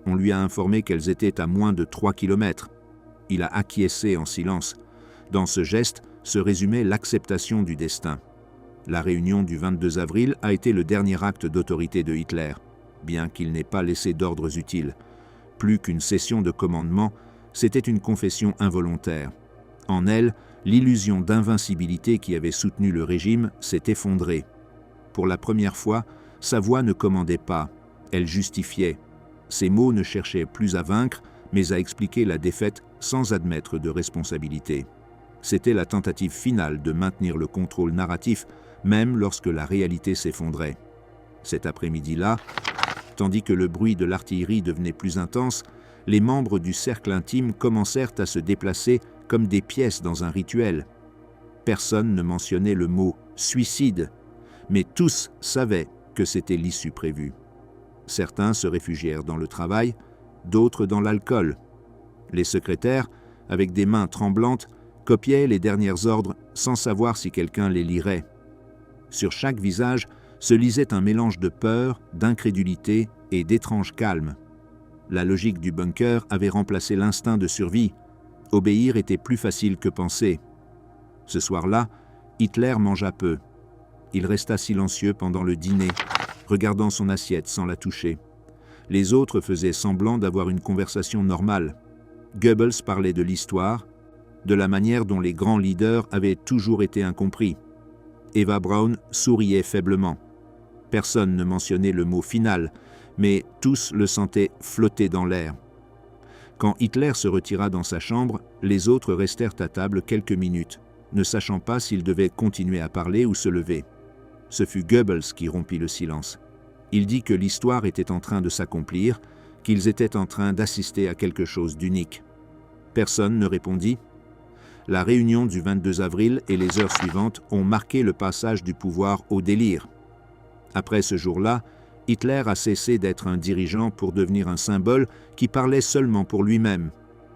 On lui a informé qu'elles étaient à moins de 3 kilomètres. Il a acquiescé en silence. Dans ce geste se résumait l'acceptation du destin. La réunion du 22 avril a été le dernier acte d'autorité de Hitler, bien qu'il n'ait pas laissé d'ordres utiles. Plus qu'une cession de commandement, c'était une confession involontaire. En elle, l'illusion d'invincibilité qui avait soutenu le régime s'est effondrée. Pour la première fois, sa voix ne commandait pas, elle justifiait. Ses mots ne cherchaient plus à vaincre, mais à expliquer la défaite sans admettre de responsabilité. C'était la tentative finale de maintenir le contrôle narratif, même lorsque la réalité s'effondrait. Cet après-midi-là, tandis que le bruit de l'artillerie devenait plus intense, les membres du cercle intime commencèrent à se déplacer comme des pièces dans un rituel. Personne ne mentionnait le mot « suicide », mais tous savaient que c'était l'issue prévue. Certains se réfugièrent dans le travail, d'autres dans l'alcool. Les secrétaires, avec des mains tremblantes, copiaient les derniers ordres sans savoir si quelqu'un les lirait. Sur chaque visage se lisait un mélange de peur, d'incrédulité et d'étrange calme. La logique du bunker avait remplacé l'instinct de survie. Obéir était plus facile que penser. Ce soir-là, Hitler mangea peu. Il resta silencieux pendant le dîner, regardant son assiette sans la toucher. Les autres faisaient semblant d'avoir une conversation normale. Goebbels parlait de l'histoire, de la manière dont les grands leaders avaient toujours été incompris. Eva Braun souriait faiblement. Personne ne mentionnait le mot final, mais tous le sentaient flotter dans l'air. Quand Hitler se retira dans sa chambre, les autres restèrent à table quelques minutes, ne sachant pas s'ils devaient continuer à parler ou se lever. Ce fut Goebbels qui rompit le silence. Il dit que l'histoire était en train de s'accomplir, qu'ils étaient en train d'assister à quelque chose d'unique. Personne ne répondit. La réunion du 22 avril et les heures suivantes ont marqué le passage du pouvoir au délire. Après ce jour-là, Hitler a cessé d'être un dirigeant pour devenir un symbole qui parlait seulement pour lui-même.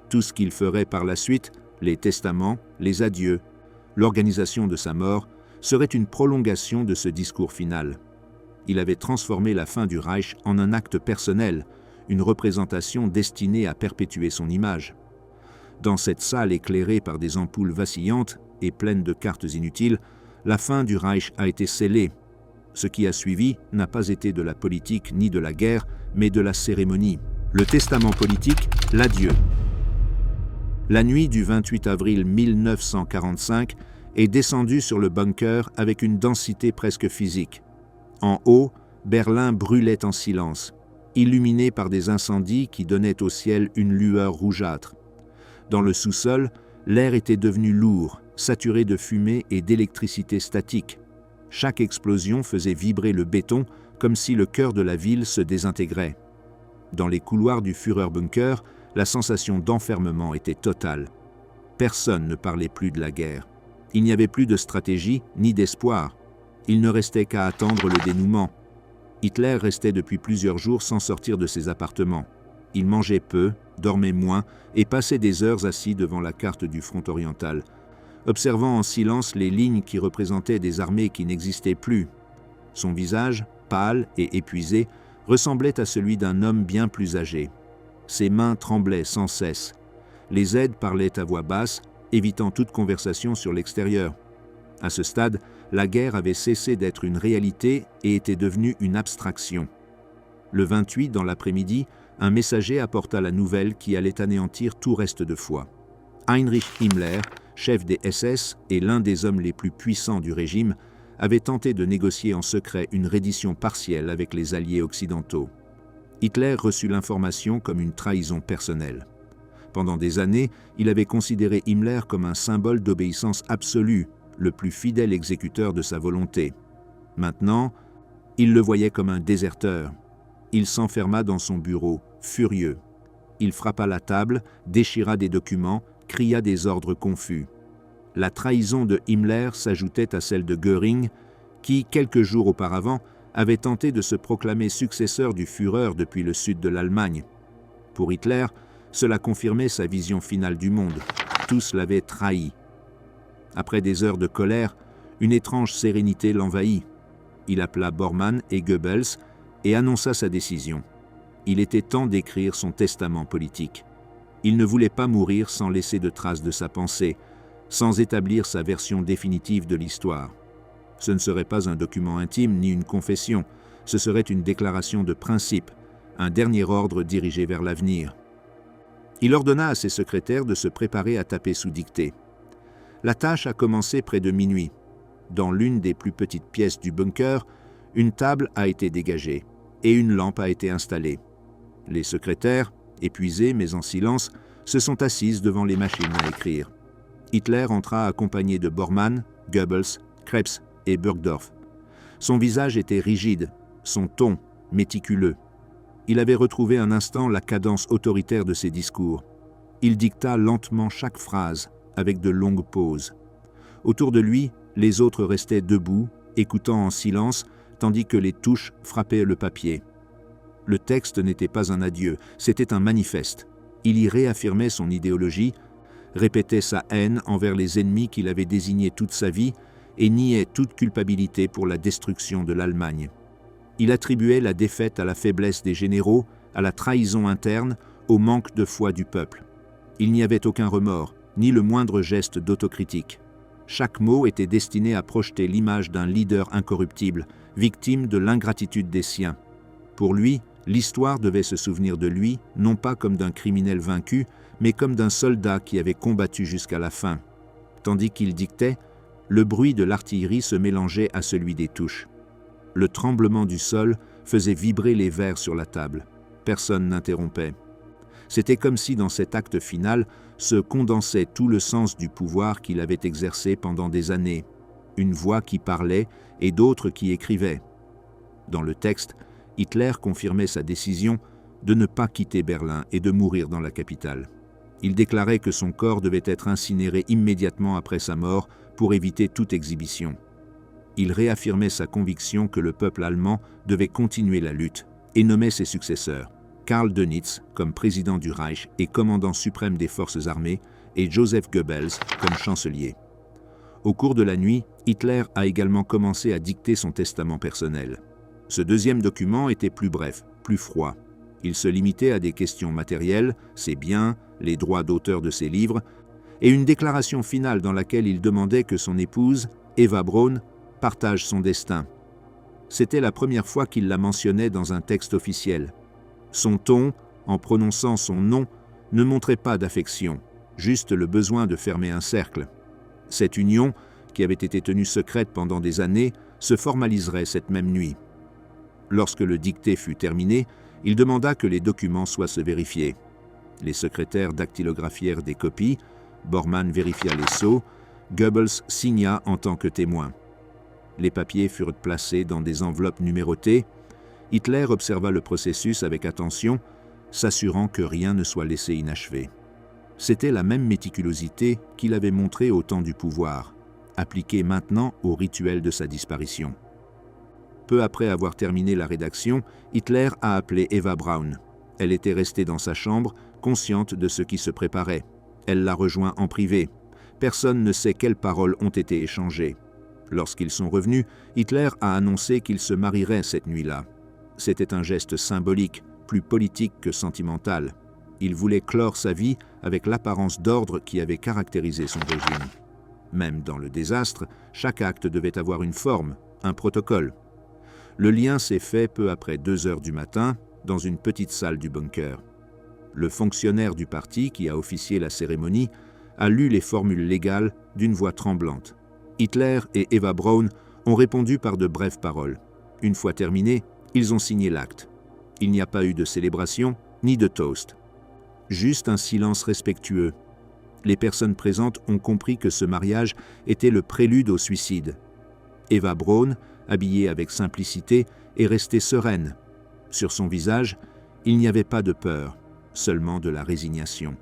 Tout ce qu'il ferait par la suite, les testaments, les adieux, l'organisation de sa mort, serait une prolongation de ce discours final. Il avait transformé la fin du Reich en un acte personnel, une représentation destinée à perpétuer son image. Dans cette salle éclairée par des ampoules vacillantes et pleine de cartes inutiles, la fin du Reich a été scellée. Ce qui a suivi n'a pas été de la politique ni de la guerre, mais de la cérémonie. Le testament politique, l'adieu. La nuit du 28 avril 1945 est descendue sur le bunker avec une densité presque physique. En haut, Berlin brûlait en silence, illuminé par des incendies qui donnaient au ciel une lueur rougeâtre. Dans le sous-sol, l'air était devenu lourd, saturé de fumée et d'électricité statique. Chaque explosion faisait vibrer le béton comme si le cœur de la ville se désintégrait. Dans les couloirs du Führerbunker, la sensation d'enfermement était totale. Personne ne parlait plus de la guerre. Il n'y avait plus de stratégie ni d'espoir. Il ne restait qu'à attendre le dénouement. Hitler restait depuis plusieurs jours sans sortir de ses appartements. Il mangeait peu, dormait moins et passait des heures assis devant la carte du front oriental, observant en silence les lignes qui représentaient des armées qui n'existaient plus. Son visage, pâle et épuisé, ressemblait à celui d'un homme bien plus âgé. Ses mains tremblaient sans cesse. Les aides parlaient à voix basse, évitant toute conversation sur l'extérieur. À ce stade, la guerre avait cessé d'être une réalité et était devenue une abstraction. Le 28, dans l'après-midi, un messager apporta la nouvelle qui allait anéantir tout reste de foi. Heinrich Himmler, chef des SS et l'un des hommes les plus puissants du régime, avait tenté de négocier en secret une reddition partielle avec les alliés occidentaux. Hitler reçut l'information comme une trahison personnelle. Pendant des années, il avait considéré Himmler comme un symbole d'obéissance absolue, le plus fidèle exécuteur de sa volonté. Maintenant, il le voyait comme un déserteur. Il s'enferma dans son bureau, furieux. Il frappa la table, déchira des documents, cria des ordres confus. La trahison de Himmler s'ajoutait à celle de Göring, qui, quelques jours auparavant, avait tenté de se proclamer successeur du Führer depuis le sud de l'Allemagne. Pour Hitler, cela confirmait sa vision finale du monde. Tous l'avaient trahi. Après des heures de colère, une étrange sérénité l'envahit. Il appela Bormann et Goebbels et annonça sa décision. Il était temps d'écrire son testament politique. Il ne voulait pas mourir sans laisser de traces de sa pensée, sans établir sa version définitive de l'histoire. Ce ne serait pas un document intime ni une confession, ce serait une déclaration de principe, un dernier ordre dirigé vers l'avenir. Il ordonna à ses secrétaires de se préparer à taper sous dictée. La tâche a commencé près de minuit. Dans l'une des plus petites pièces du bunker, une table a été dégagée et une lampe a été installée. Les secrétaires, épuisés mais en silence, se sont assises devant les machines à écrire. Hitler entra accompagné de Bormann, Goebbels, Krebs et Burgdorf. Son visage était rigide, son ton méticuleux. Il avait retrouvé un instant la cadence autoritaire de ses discours. Il dicta lentement chaque phrase, avec de longues pauses. Autour de lui, les autres restaient debout, écoutant en silence, tandis que les touches frappaient le papier. Le texte n'était pas un adieu, c'était un manifeste. Il y réaffirmait son idéologie, répétait sa haine envers les ennemis qu'il avait désignés toute sa vie et niait toute culpabilité pour la destruction de l'Allemagne. Il attribuait la défaite à la faiblesse des généraux, à la trahison interne, au manque de foi du peuple. Il n'y avait aucun remords, ni le moindre geste d'autocritique. Chaque mot était destiné à projeter l'image d'un leader incorruptible, victime de l'ingratitude des siens. Pour lui, l'histoire devait se souvenir de lui, non pas comme d'un criminel vaincu, mais comme d'un soldat qui avait combattu jusqu'à la fin. Tandis qu'il dictait, le bruit de l'artillerie se mélangeait à celui des touches. Le tremblement du sol faisait vibrer les verres sur la table. Personne n'interrompait. C'était comme si dans cet acte final se condensait tout le sens du pouvoir qu'il avait exercé pendant des années. Une voix qui parlait et d'autres qui écrivaient. Dans le texte, Hitler confirmait sa décision de ne pas quitter Berlin et de mourir dans la capitale. Il déclarait que son corps devait être incinéré immédiatement après sa mort pour éviter toute exhibition. Il réaffirmait sa conviction que le peuple allemand devait continuer la lutte et nommait ses successeurs, Karl Dönitz comme président du Reich et commandant suprême des forces armées et Joseph Goebbels comme chancelier. Au cours de la nuit, Hitler a également commencé à dicter son testament personnel. Ce deuxième document était plus bref, plus froid. Il se limitait à des questions matérielles, ses biens, les droits d'auteur de ses livres, et une déclaration finale dans laquelle il demandait que son épouse, Eva Braun, partage son destin. C'était la première fois qu'il la mentionnait dans un texte officiel. Son ton, en prononçant son nom, ne montrait pas d'affection, juste le besoin de fermer un cercle. Cette union, qui avait été tenue secrète pendant des années, se formaliserait cette même nuit. Lorsque le dicté fut terminé, il demanda que les documents soient vérifiés. Les secrétaires dactylographièrent des copies, Bormann vérifia les sceaux, Goebbels signa en tant que témoin. Les papiers furent placés dans des enveloppes numérotées. Hitler observa le processus avec attention, s'assurant que rien ne soit laissé inachevé. C'était la même méticulosité qu'il avait montrée au temps du pouvoir, appliquée maintenant au rituel de sa disparition. Peu après avoir terminé la rédaction, Hitler a appelé Eva Braun. Elle était restée dans sa chambre, consciente de ce qui se préparait. Elle l'a rejoint en privé. Personne ne sait quelles paroles ont été échangées. Lorsqu'ils sont revenus, Hitler a annoncé qu'il se marierait cette nuit-là. C'était un geste symbolique, plus politique que sentimental. Il voulait clore sa vie avec l'apparence d'ordre qui avait caractérisé son régime. Même dans le désastre, chaque acte devait avoir une forme, un protocole. Le lien s'est fait peu après 2 heures du matin, dans une petite salle du bunker. Le fonctionnaire du parti qui a officié la cérémonie a lu les formules légales d'une voix tremblante. Hitler et Eva Braun ont répondu par de brèves paroles. Une fois terminé, ils ont signé l'acte. Il n'y a pas eu de célébration ni de toast. Juste un silence respectueux. Les personnes présentes ont compris que ce mariage était le prélude au suicide. Eva Braun, habillée avec simplicité, est restée sereine. Sur son visage, il n'y avait pas de peur, seulement de la résignation.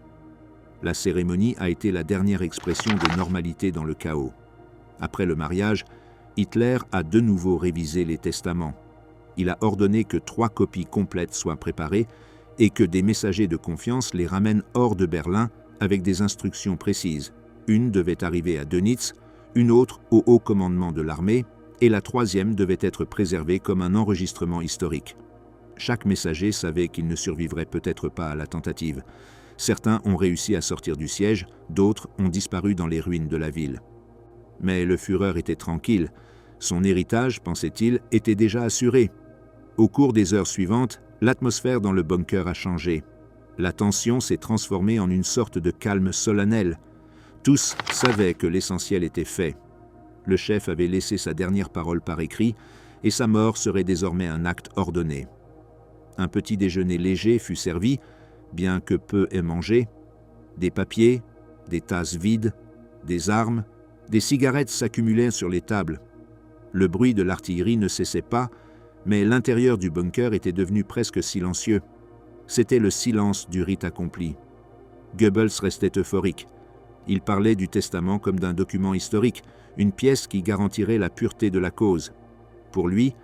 La cérémonie a été la dernière expression de normalité dans le chaos. Après le mariage, Hitler a de nouveau révisé les testaments. Il a ordonné que 3 copies complètes soient préparées et que des messagers de confiance les ramènent hors de Berlin avec des instructions précises. Une devait arriver à Dönitz, une autre au haut commandement de l'armée, et la 3e devait être préservée comme un enregistrement historique. Chaque messager savait qu'il ne survivrait peut-être pas à la tentative. Certains ont réussi à sortir du siège, d'autres ont disparu dans les ruines de la ville. Mais le Führer était tranquille. Son héritage, pensait-il, était déjà assuré. Au cours des heures suivantes, l'atmosphère dans le bunker a changé. La tension s'est transformée en une sorte de calme solennel. Tous savaient que l'essentiel était fait. Le chef avait laissé sa dernière parole par écrit, et sa mort serait désormais un acte ordonné. Un petit déjeuner léger fut servi, bien que peu ait mangé. Des papiers, des tasses vides, des armes, des cigarettes s'accumulaient sur les tables. Le bruit de l'artillerie ne cessait pas, mais l'intérieur du bunker était devenu presque silencieux. C'était le silence du rite accompli. Goebbels restait euphorique. Il parlait du testament comme d'un document historique, une pièce qui garantirait la pureté de la cause. Pour lui,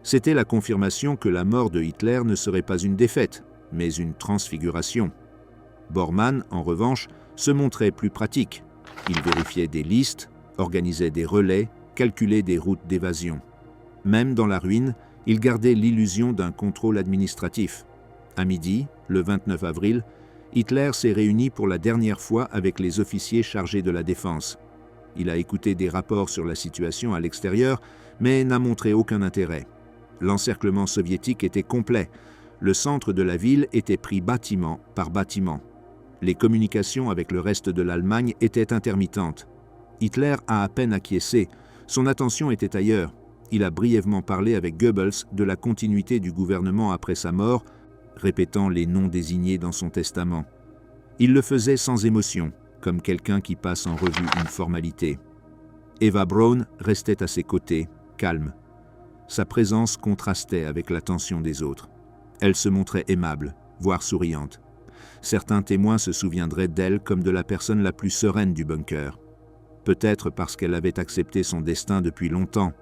c'était la confirmation que la mort de Hitler ne serait pas une défaite, mais une transfiguration. Bormann, en revanche, se montrait plus pratique. Il vérifiait des listes, organisait des relais, calculait des routes d'évasion. Même dans la ruine, il gardait l'illusion d'un contrôle administratif. À midi, le 29 avril, Hitler s'est réuni pour la dernière fois avec les officiers chargés de la défense. Il a écouté des rapports sur la situation à l'extérieur, mais n'a montré aucun intérêt. L'encerclement soviétique était complet. Le centre de la ville était pris bâtiment par bâtiment. Les communications avec le reste de l'Allemagne étaient intermittentes. Hitler a à peine acquiescé. Son attention était ailleurs. Il a brièvement parlé avec Goebbels de la continuité du gouvernement après sa mort, répétant les noms désignés dans son testament. Il le faisait sans émotion, comme quelqu'un qui passe en revue une formalité. Eva Braun restait à ses côtés, calme. Sa présence contrastait avec la tension des autres. Elle se montrait aimable, voire souriante. Certains témoins se souviendraient d'elle comme de la personne la plus sereine du bunker. Peut-être parce qu'elle avait accepté son destin depuis longtemps.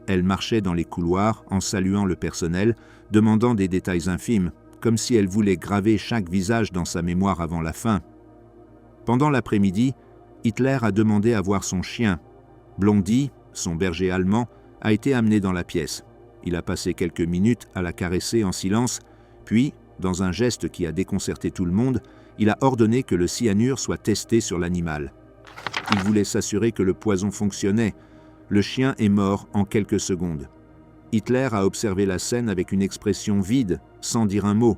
Elle marchait dans les couloirs en saluant le personnel, demandant des détails infimes, comme si elle voulait graver chaque visage dans sa mémoire avant la fin. Pendant l'après-midi, Hitler a demandé à voir son chien. Blondie, son berger allemand, a été amené dans la pièce. Il a passé quelques minutes à la caresser en silence, puis, dans un geste qui a déconcerté tout le monde, il a ordonné que le cyanure soit testé sur l'animal. Il voulait s'assurer que le poison fonctionnait. Le chien est mort en quelques secondes. Hitler a observé la scène avec une expression vide, sans dire un mot.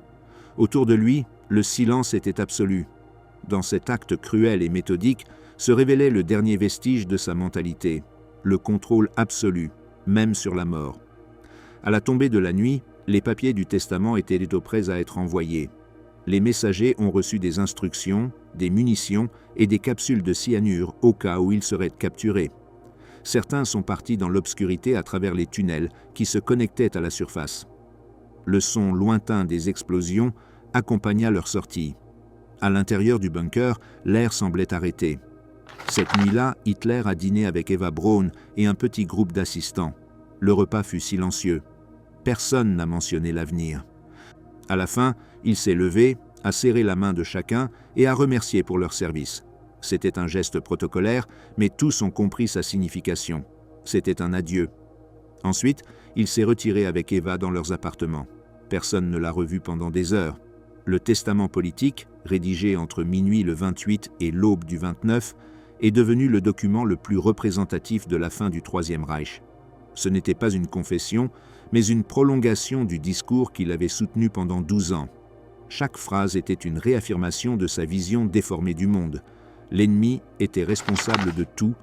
Autour de lui, le silence était absolu. Dans cet acte cruel et méthodique se révélait le dernier vestige de sa mentalité, le contrôle absolu, même sur la mort. À la tombée de la nuit, les papiers du testament étaient prêts à être envoyés. Les messagers ont reçu des instructions, des munitions et des capsules de cyanure au cas où ils seraient capturés. Certains sont partis dans l'obscurité à travers les tunnels qui se connectaient à la surface. Le son lointain des explosions accompagna leur sortie. À l'intérieur du bunker, l'air semblait arrêté. Cette nuit-là, Hitler a dîné avec Eva Braun et un petit groupe d'assistants. Le repas fut silencieux. Personne n'a mentionné l'avenir. À la fin, il s'est levé, a serré la main de chacun et a remercié pour leur service. C'était un geste protocolaire, mais tous ont compris sa signification. C'était un adieu. Ensuite, il s'est retiré avec Eva dans leurs appartements. Personne ne l'a revu pendant des heures. Le testament politique, rédigé entre minuit le 28 et l'aube du 29, est devenu le document le plus représentatif de la fin du Troisième Reich. Ce n'était pas une confession, mais une prolongation du discours qu'il avait soutenu pendant 12 ans. Chaque phrase était une réaffirmation de sa vision déformée du monde. L'ennemi était responsable de tout,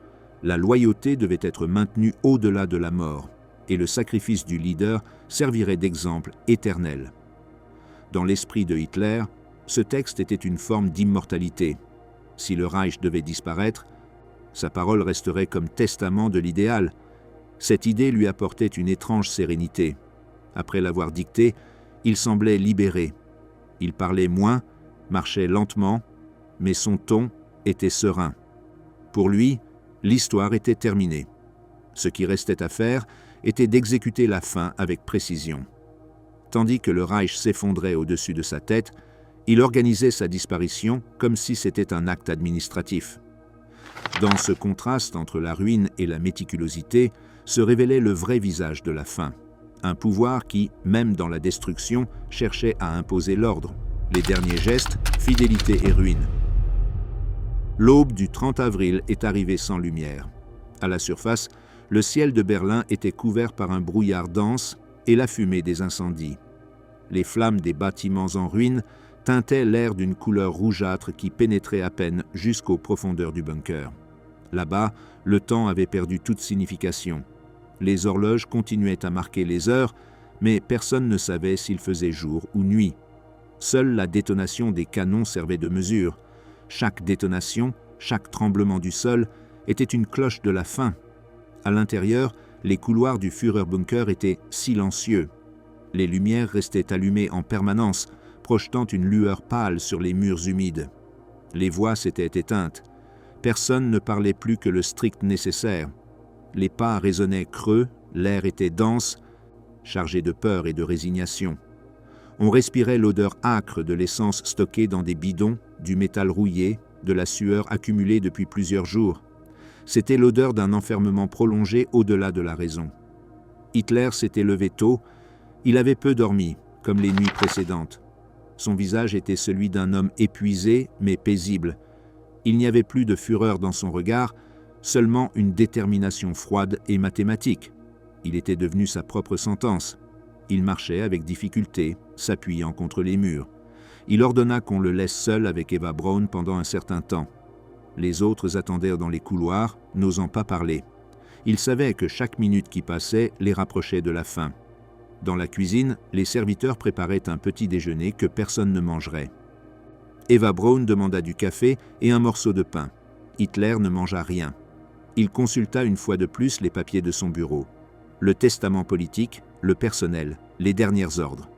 la loyauté devait être maintenue au-delà de la mort, et le sacrifice du leader servirait d'exemple éternel. Dans l'esprit de Hitler, ce texte était une forme d'immortalité. Si le Reich devait disparaître, sa parole resterait comme testament de l'idéal. Cette idée lui apportait une étrange sérénité. Après l'avoir dictée, il semblait libéré. Il parlait moins, marchait lentement, mais son ton était serein. Pour lui, l'histoire était terminée. Ce qui restait à faire était d'exécuter la fin avec précision. Tandis que le Reich s'effondrait au-dessus de sa tête, il organisait sa disparition comme si c'était un acte administratif. Dans ce contraste entre la ruine et la méticulosité se révélait le vrai visage de la fin. Un pouvoir qui, même dans la destruction, cherchait à imposer l'ordre. Les derniers gestes, fidélité et ruine. L'aube du 30 avril est arrivée sans lumière. À la surface, le ciel de Berlin était couvert par un brouillard dense et la fumée des incendies. Les flammes des bâtiments en ruine teintaient l'air d'une couleur rougeâtre qui pénétrait à peine jusqu'aux profondeurs du bunker. Là-bas, le temps avait perdu toute signification. Les horloges continuaient à marquer les heures, mais personne ne savait s'il faisait jour ou nuit. Seule la détonation des canons servait de mesure. Chaque détonation, chaque tremblement du sol était une cloche de la fin. À l'intérieur, les couloirs du Führerbunker étaient silencieux. Les lumières restaient allumées en permanence, projetant une lueur pâle sur les murs humides. Les voix s'étaient éteintes. Personne ne parlait plus que le strict nécessaire. Les pas résonnaient creux, l'air était dense, chargé de peur et de résignation. On respirait l'odeur âcre de l'essence stockée dans des bidons, du métal rouillé, de la sueur accumulée depuis plusieurs jours. C'était l'odeur d'un enfermement prolongé au-delà de la raison. Hitler s'était levé tôt, il avait peu dormi, comme les nuits précédentes. Son visage était celui d'un homme épuisé mais paisible. Il n'y avait plus de fureur dans son regard, seulement une détermination froide et mathématique. Il était devenu sa propre sentence. Il marchait avec difficulté, s'appuyant contre les murs. Il ordonna qu'on le laisse seul avec Eva Braun pendant un certain temps. Les autres attendirent dans les couloirs, n'osant pas parler. Ils savaient que chaque minute qui passait les rapprochait de la fin. Dans la cuisine, les serviteurs préparaient un petit déjeuner que personne ne mangerait. Eva Braun demanda du café et un morceau de pain. Hitler ne mangea rien. Il consulta une fois de plus les papiers de son bureau. Le testament politique, le personnel, les derniers ordres.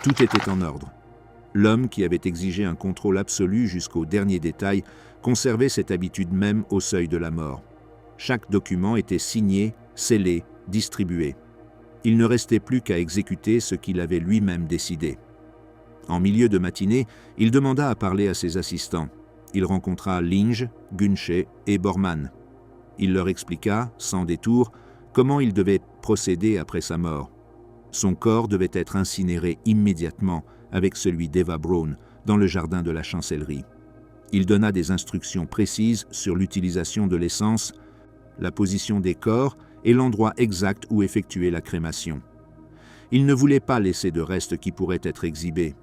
Tout était en ordre. L'homme qui avait exigé un contrôle absolu jusqu'au dernier détail conservait cette habitude même au seuil de la mort. Chaque document était signé, scellé, distribué. Il ne restait plus qu'à exécuter ce qu'il avait lui-même décidé. En milieu de matinée, il demanda à parler à ses assistants. Il rencontra Linge, Günsche et Bormann. Il leur expliqua, sans détour, comment il devait procéder après sa mort. Son corps devait être incinéré immédiatement avec celui d'Eva Braun dans le jardin de la chancellerie. Il donna des instructions précises sur l'utilisation de l'essence, la position des corps et l'endroit exact où effectuer la crémation. Il ne voulait pas laisser de restes qui pourraient être exhibés.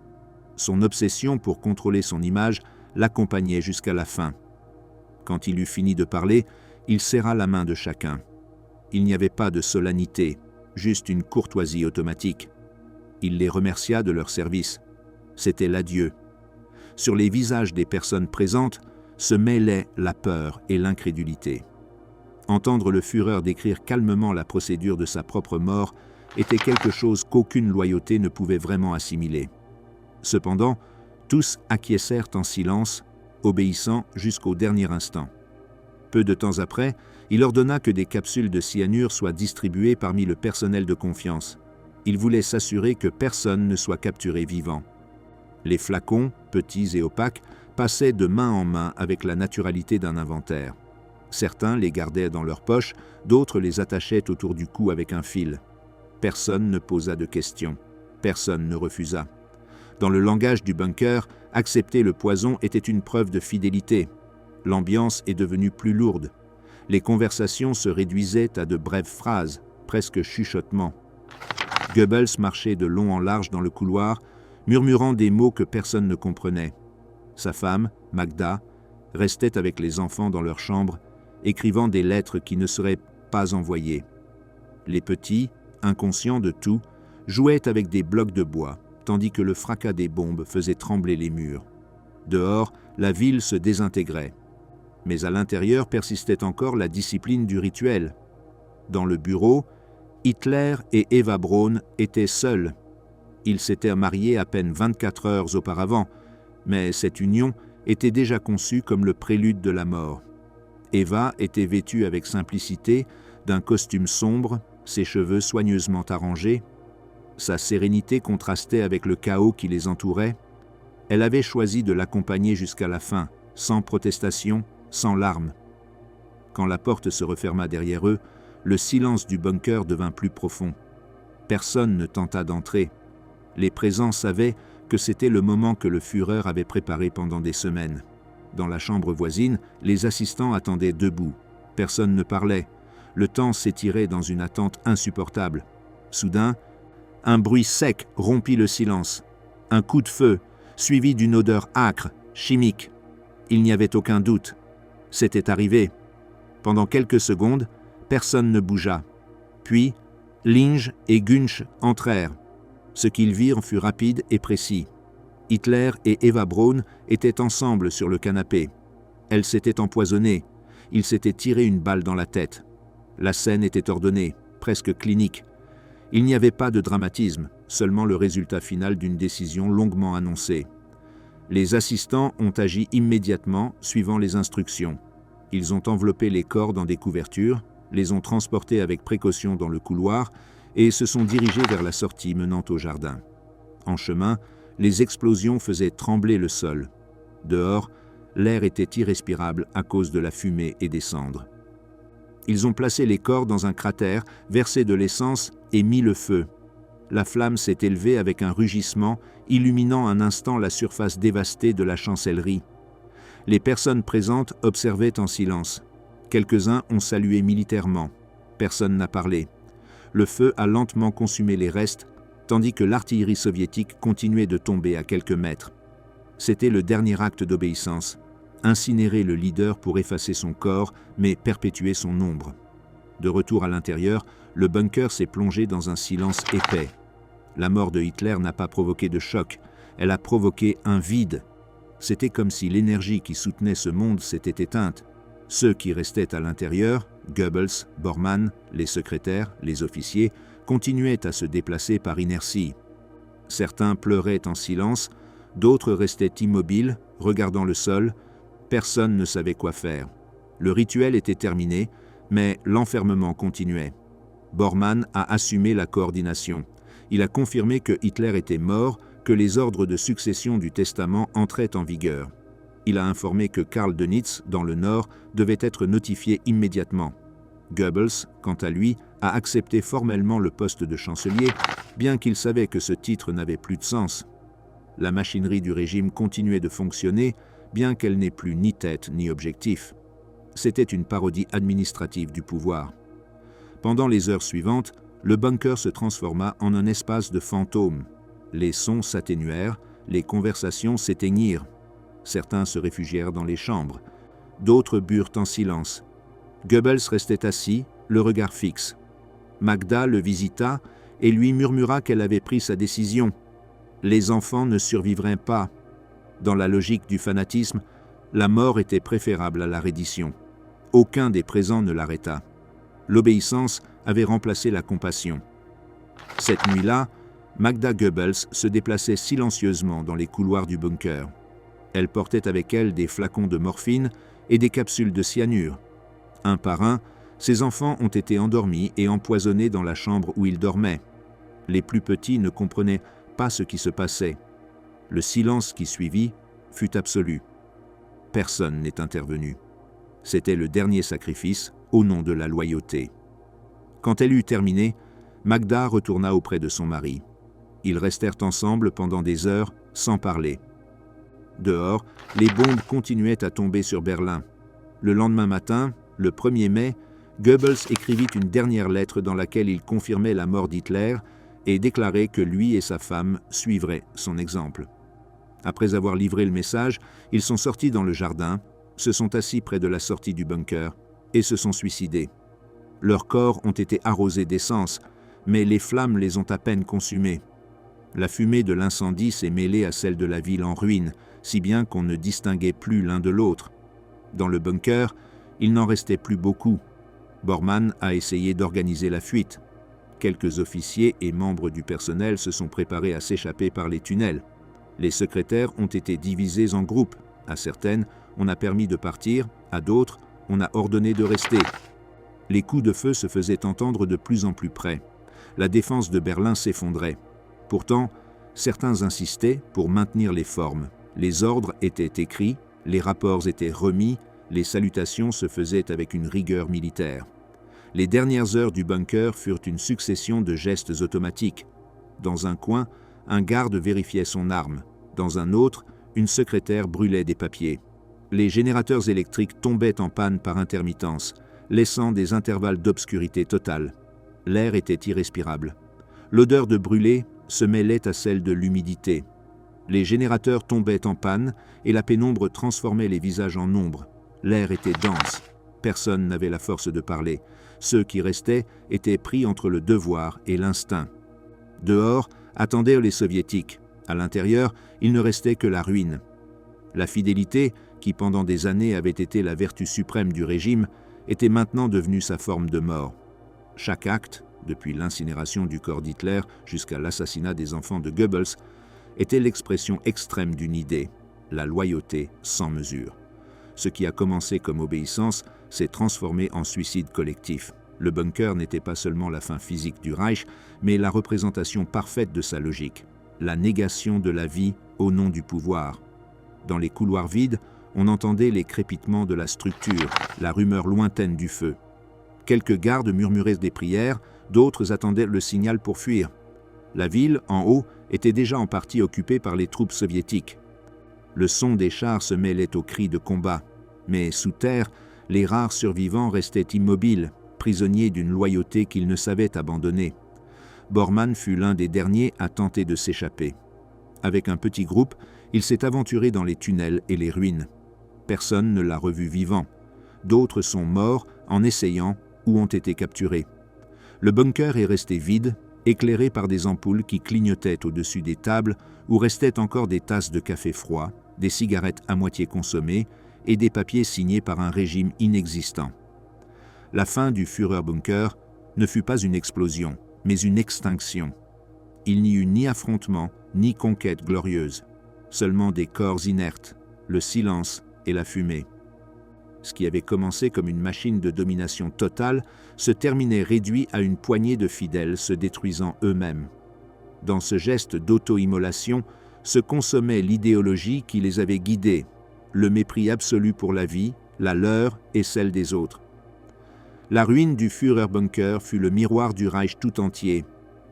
Son obsession pour contrôler son image l'accompagnait jusqu'à la fin. Quand il eut fini de parler, il serra la main de chacun. Il n'y avait pas de solennité, juste une courtoisie automatique. Il les remercia de leur service. C'était l'adieu. Sur les visages des personnes présentes se mêlaient la peur et l'incrédulité. Entendre le Führer décrire calmement la procédure de sa propre mort était quelque chose qu'aucune loyauté ne pouvait vraiment assimiler. Cependant, tous acquiescèrent en silence, obéissant jusqu'au dernier instant. Peu de temps après, il ordonna que des capsules de cyanure soient distribuées parmi le personnel de confiance. Il voulait s'assurer que personne ne soit capturé vivant. Les flacons, petits et opaques, passaient de main en main avec la naturalité d'un inventaire. Certains les gardaient dans leurs poches, d'autres les attachaient autour du cou avec un fil. Personne ne posa de questions. Personne ne refusa. Dans le langage du bunker, accepter le poison était une preuve de fidélité. L'ambiance est devenue plus lourde. Les conversations se réduisaient à de brèves phrases, presque chuchotements. Goebbels marchait de long en large dans le couloir, murmurant des mots que personne ne comprenait. Sa femme, Magda, restait avec les enfants dans leur chambre, écrivant des lettres qui ne seraient pas envoyées. Les petits, inconscients de tout, jouaient avec des blocs de bois, tandis que le fracas des bombes faisait trembler les murs. Dehors, la ville se désintégrait. Mais à l'intérieur persistait encore la discipline du rituel. Dans le bureau, Hitler et Eva Braun étaient seuls. Ils s'étaient mariés à peine 24 heures auparavant, mais cette union était déjà conçue comme le prélude de la mort. Eva était vêtue avec simplicité d'un costume sombre, ses cheveux soigneusement arrangés. Sa sérénité contrastait avec le chaos qui les entourait. Elle avait choisi de l'accompagner jusqu'à la fin, sans protestation, sans larmes. Quand la porte se referma derrière eux, le silence du bunker devint plus profond. Personne ne tenta d'entrer. Les présents savaient que c'était le moment que le Führer avait préparé pendant des semaines. Dans la chambre voisine, les assistants attendaient debout. Personne ne parlait. Le temps s'étirait dans une attente insupportable. Soudain, un bruit sec rompit le silence. Un coup de feu, suivi d'une odeur âcre, chimique. Il n'y avait aucun doute. C'était arrivé. Pendant quelques secondes, personne ne bougea. Puis, Linge et Günsch entrèrent. Ce qu'ils virent fut rapide et précis. Hitler et Eva Braun étaient ensemble sur le canapé. Elle s'était empoisonnée. Il s'était tiré une balle dans la tête. La scène était ordonnée, presque clinique. Il n'y avait pas de dramatisme, seulement le résultat final d'une décision longuement annoncée. Les assistants ont agi immédiatement, suivant les instructions. Ils ont enveloppé les corps dans des couvertures, les ont transportés avec précaution dans le couloir et se sont dirigés vers la sortie menant au jardin. En chemin, les explosions faisaient trembler le sol. Dehors, l'air était irrespirable à cause de la fumée et des cendres. Ils ont placé les corps dans un cratère, versé de l'essence et mis le feu. La flamme s'est élevée avec un rugissement, illuminant un instant la surface dévastée de la chancellerie. Les personnes présentes observaient en silence. Quelques-uns ont salué militairement. Personne n'a parlé. Le feu a lentement consumé les restes, tandis que l'artillerie soviétique continuait de tomber à quelques mètres. C'était le dernier acte d'obéissance. Incinérer le leader pour effacer son corps, mais perpétuer son ombre. De retour à l'intérieur, le bunker s'est plongé dans un silence épais. La mort de Hitler n'a pas provoqué de choc, elle a provoqué un vide. C'était comme si l'énergie qui soutenait ce monde s'était éteinte. Ceux qui restaient à l'intérieur, Goebbels, Bormann, les secrétaires, les officiers, continuaient à se déplacer par inertie. Certains pleuraient en silence, d'autres restaient immobiles, regardant le sol. Personne ne savait quoi faire. Le rituel était terminé, mais l'enfermement continuait. Bormann a assumé la coordination. Il a confirmé que Hitler était mort, que les ordres de succession du testament entraient en vigueur. Il a informé que Karl Dönitz, dans le Nord, devait être notifié immédiatement. Goebbels, quant à lui, a accepté formellement le poste de chancelier, bien qu'il savait que ce titre n'avait plus de sens. La machinerie du régime continuait de fonctionner, bien qu'elle n'ait plus ni tête ni objectif. C'était une parodie administrative du pouvoir. Pendant les heures suivantes, le bunker se transforma en un espace de fantômes. Les sons s'atténuèrent, les conversations s'éteignirent. Certains se réfugièrent dans les chambres. D'autres burent en silence. Goebbels restait assis, le regard fixe. Magda le visita et lui murmura qu'elle avait pris sa décision. Les enfants ne survivraient pas. Dans la logique du fanatisme, la mort était préférable à la reddition. Aucun des présents ne l'arrêta. L'obéissance avait remplacé la compassion. Cette nuit-là, Magda Goebbels se déplaçait silencieusement dans les couloirs du bunker. Elle portait avec elle des flacons de morphine et des capsules de cyanure. Un par un, ses enfants ont été endormis et empoisonnés dans la chambre où ils dormaient. Les plus petits ne comprenaient pas ce qui se passait. Le silence qui suivit fut absolu. Personne n'est intervenu. C'était le dernier sacrifice au nom de la loyauté. Quand elle eut terminé, Magda retourna auprès de son mari. Ils restèrent ensemble pendant des heures sans parler. Dehors, les bombes continuaient à tomber sur Berlin. Le lendemain matin, le 1er mai, Goebbels écrivit une dernière lettre dans laquelle il confirmait la mort d'Hitler et déclarait que lui et sa femme suivraient son exemple. Après avoir livré le message, ils sont sortis dans le jardin, se sont assis près de la sortie du bunker et se sont suicidés. Leurs corps ont été arrosés d'essence, mais les flammes les ont à peine consumés. La fumée de l'incendie s'est mêlée à celle de la ville en ruine, si bien qu'on ne distinguait plus l'un de l'autre. Dans le bunker, il n'en restait plus beaucoup. Bormann a essayé d'organiser la fuite. Quelques officiers et membres du personnel se sont préparés à s'échapper par les tunnels. Les secrétaires ont été divisés en groupes. À certaines, on a permis de partir, à d'autres, on a ordonné de rester. Les coups de feu se faisaient entendre de plus en plus près. La défense de Berlin s'effondrait. Pourtant, certains insistaient pour maintenir les formes. Les ordres étaient écrits, les rapports étaient remis, les salutations se faisaient avec une rigueur militaire. Les dernières heures du bunker furent une succession de gestes automatiques. Dans un coin, un garde vérifiait son arme. Dans un autre, une secrétaire brûlait des papiers. Les générateurs électriques tombaient en panne par intermittence, laissant des intervalles d'obscurité totale. L'air était irrespirable. L'odeur de brûlé se mêlait à celle de l'humidité. Les générateurs tombaient en panne et la pénombre transformait les visages en ombre. L'air était dense. Personne n'avait la force de parler. Ceux qui restaient étaient pris entre le devoir et l'instinct. Dehors, attendaient les soviétiques. À l'intérieur, il ne restait que la ruine. La fidélité, qui pendant des années avait été la vertu suprême du régime, était maintenant devenue sa forme de mort. Chaque acte, depuis l'incinération du corps d'Hitler jusqu'à l'assassinat des enfants de Goebbels, était l'expression extrême d'une idée, la loyauté sans mesure. Ce qui a commencé comme obéissance s'est transformé en suicide collectif. Le bunker n'était pas seulement la fin physique du Reich, mais la représentation parfaite de sa logique, la négation de la vie au nom du pouvoir. Dans les couloirs vides, on entendait les crépitements de la structure, la rumeur lointaine du feu. Quelques gardes murmuraient des prières, d'autres attendaient le signal pour fuir. La ville, en haut, était déjà en partie occupée par les troupes soviétiques. Le son des chars se mêlait aux cris de combat, mais sous terre, Les rares survivants restaient immobiles, prisonniers d'une loyauté qu'ils ne savaient abandonner. Bormann fut l'un des derniers à tenter de s'échapper. Avec un petit groupe, il s'est aventuré dans les tunnels et les ruines. Personne ne l'a revu vivant. D'autres sont morts en essayant ou ont été capturés. Le bunker est resté vide, éclairé par des ampoules qui clignotaient au-dessus des tables où restaient encore des tasses de café froid, des cigarettes à moitié consommées et des papiers signés par un régime inexistant. La fin du Führerbunker ne fut pas une explosion, mais une extinction. Il n'y eut ni affrontement, ni conquête glorieuse, seulement des corps inertes, le silence et la fumée. Ce qui avait commencé comme une machine de domination totale se terminait réduit à une poignée de fidèles se détruisant eux-mêmes. Dans ce geste d'auto-immolation se consommait l'idéologie qui les avait guidés, le mépris absolu pour la vie, la leur et celle des autres. La ruine du Führerbunker fut le miroir du Reich tout entier,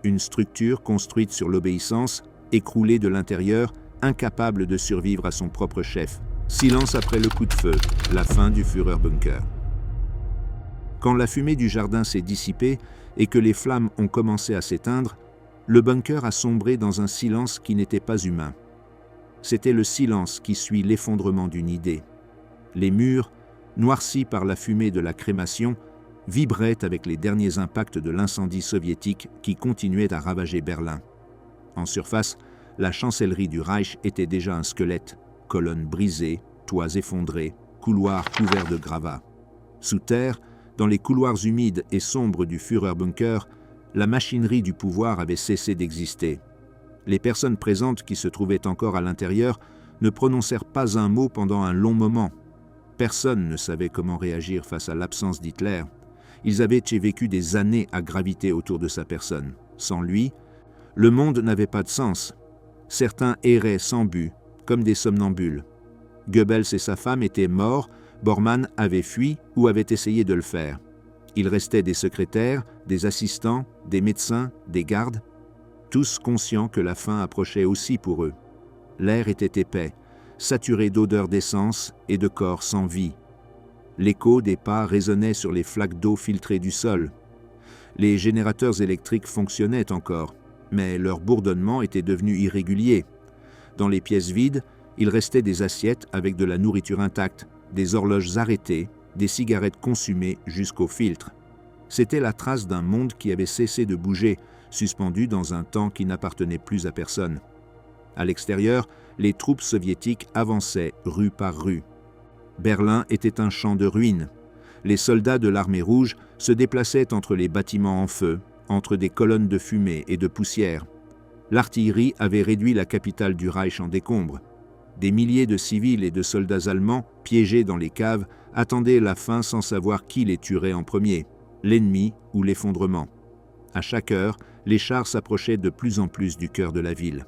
une structure construite sur l'obéissance, écroulée de l'intérieur, incapable de survivre à son propre chef. Silence après le coup de feu, la fin du Führerbunker. Quand la fumée du jardin s'est dissipée et que les flammes ont commencé à s'éteindre, le bunker a sombré dans un silence qui n'était pas humain. C'était le silence qui suit l'effondrement d'une idée. Les murs, noircis par la fumée de la crémation, vibraient avec les derniers impacts de l'incendie soviétique qui continuait à ravager Berlin. En surface, la chancellerie du Reich était déjà un squelette, colonnes brisées, toits effondrés, couloirs couverts de gravats. Sous terre, dans les couloirs humides et sombres du Führerbunker, la machinerie du pouvoir avait cessé d'exister. Les personnes présentes qui se trouvaient encore à l'intérieur ne prononcèrent pas un mot pendant un long moment. Personne ne savait comment réagir face à l'absence d'Hitler. Ils avaient vécu des années à graviter autour de sa personne. Sans lui, le monde n'avait pas de sens. Certains erraient sans but, comme des somnambules. Goebbels et sa femme étaient morts, Bormann avait fui ou avait essayé de le faire. Il restait des secrétaires, des assistants, des médecins, des gardes, tous conscients que la fin approchait aussi pour eux. L'air était épais, saturé d'odeurs d'essence et de corps sans vie. L'écho des pas résonnait sur les flaques d'eau filtrées du sol. Les générateurs électriques fonctionnaient encore, mais leur bourdonnement était devenu irrégulier. Dans les pièces vides, il restait des assiettes avec de la nourriture intacte, des horloges arrêtées, des cigarettes consumées jusqu'au filtre. C'était la trace d'un monde qui avait cessé de bouger, suspendu dans un temps qui n'appartenait plus à personne. À l'extérieur, les troupes soviétiques avançaient rue par rue. Berlin était un champ de ruines. Les soldats de l'armée rouge se déplaçaient entre les bâtiments en feu, entre des colonnes de fumée et de poussière. L'artillerie avait réduit la capitale du Reich en décombres. Des milliers de civils et de soldats allemands, piégés dans les caves, attendaient la fin sans savoir qui les tuerait en premier, l'ennemi ou l'effondrement. À chaque heure, les chars s'approchaient de plus en plus du cœur de la ville.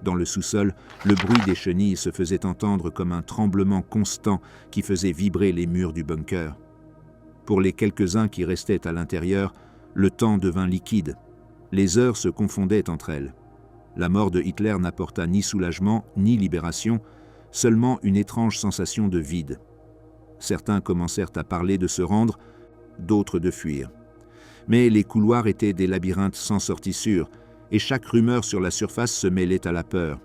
Dans le sous-sol, le bruit des chenilles se faisait entendre comme un tremblement constant qui faisait vibrer les murs du bunker. Pour les quelques-uns qui restaient à l'intérieur, le temps devint liquide. Les heures se confondaient entre elles. La mort de Hitler n'apporta ni soulagement ni libération, seulement une étrange sensation de vide. Certains commencèrent à parler de se rendre, d'autres de fuir. Mais les couloirs étaient des labyrinthes sans sortie sûre, et chaque rumeur sur la surface se mêlait à la peur.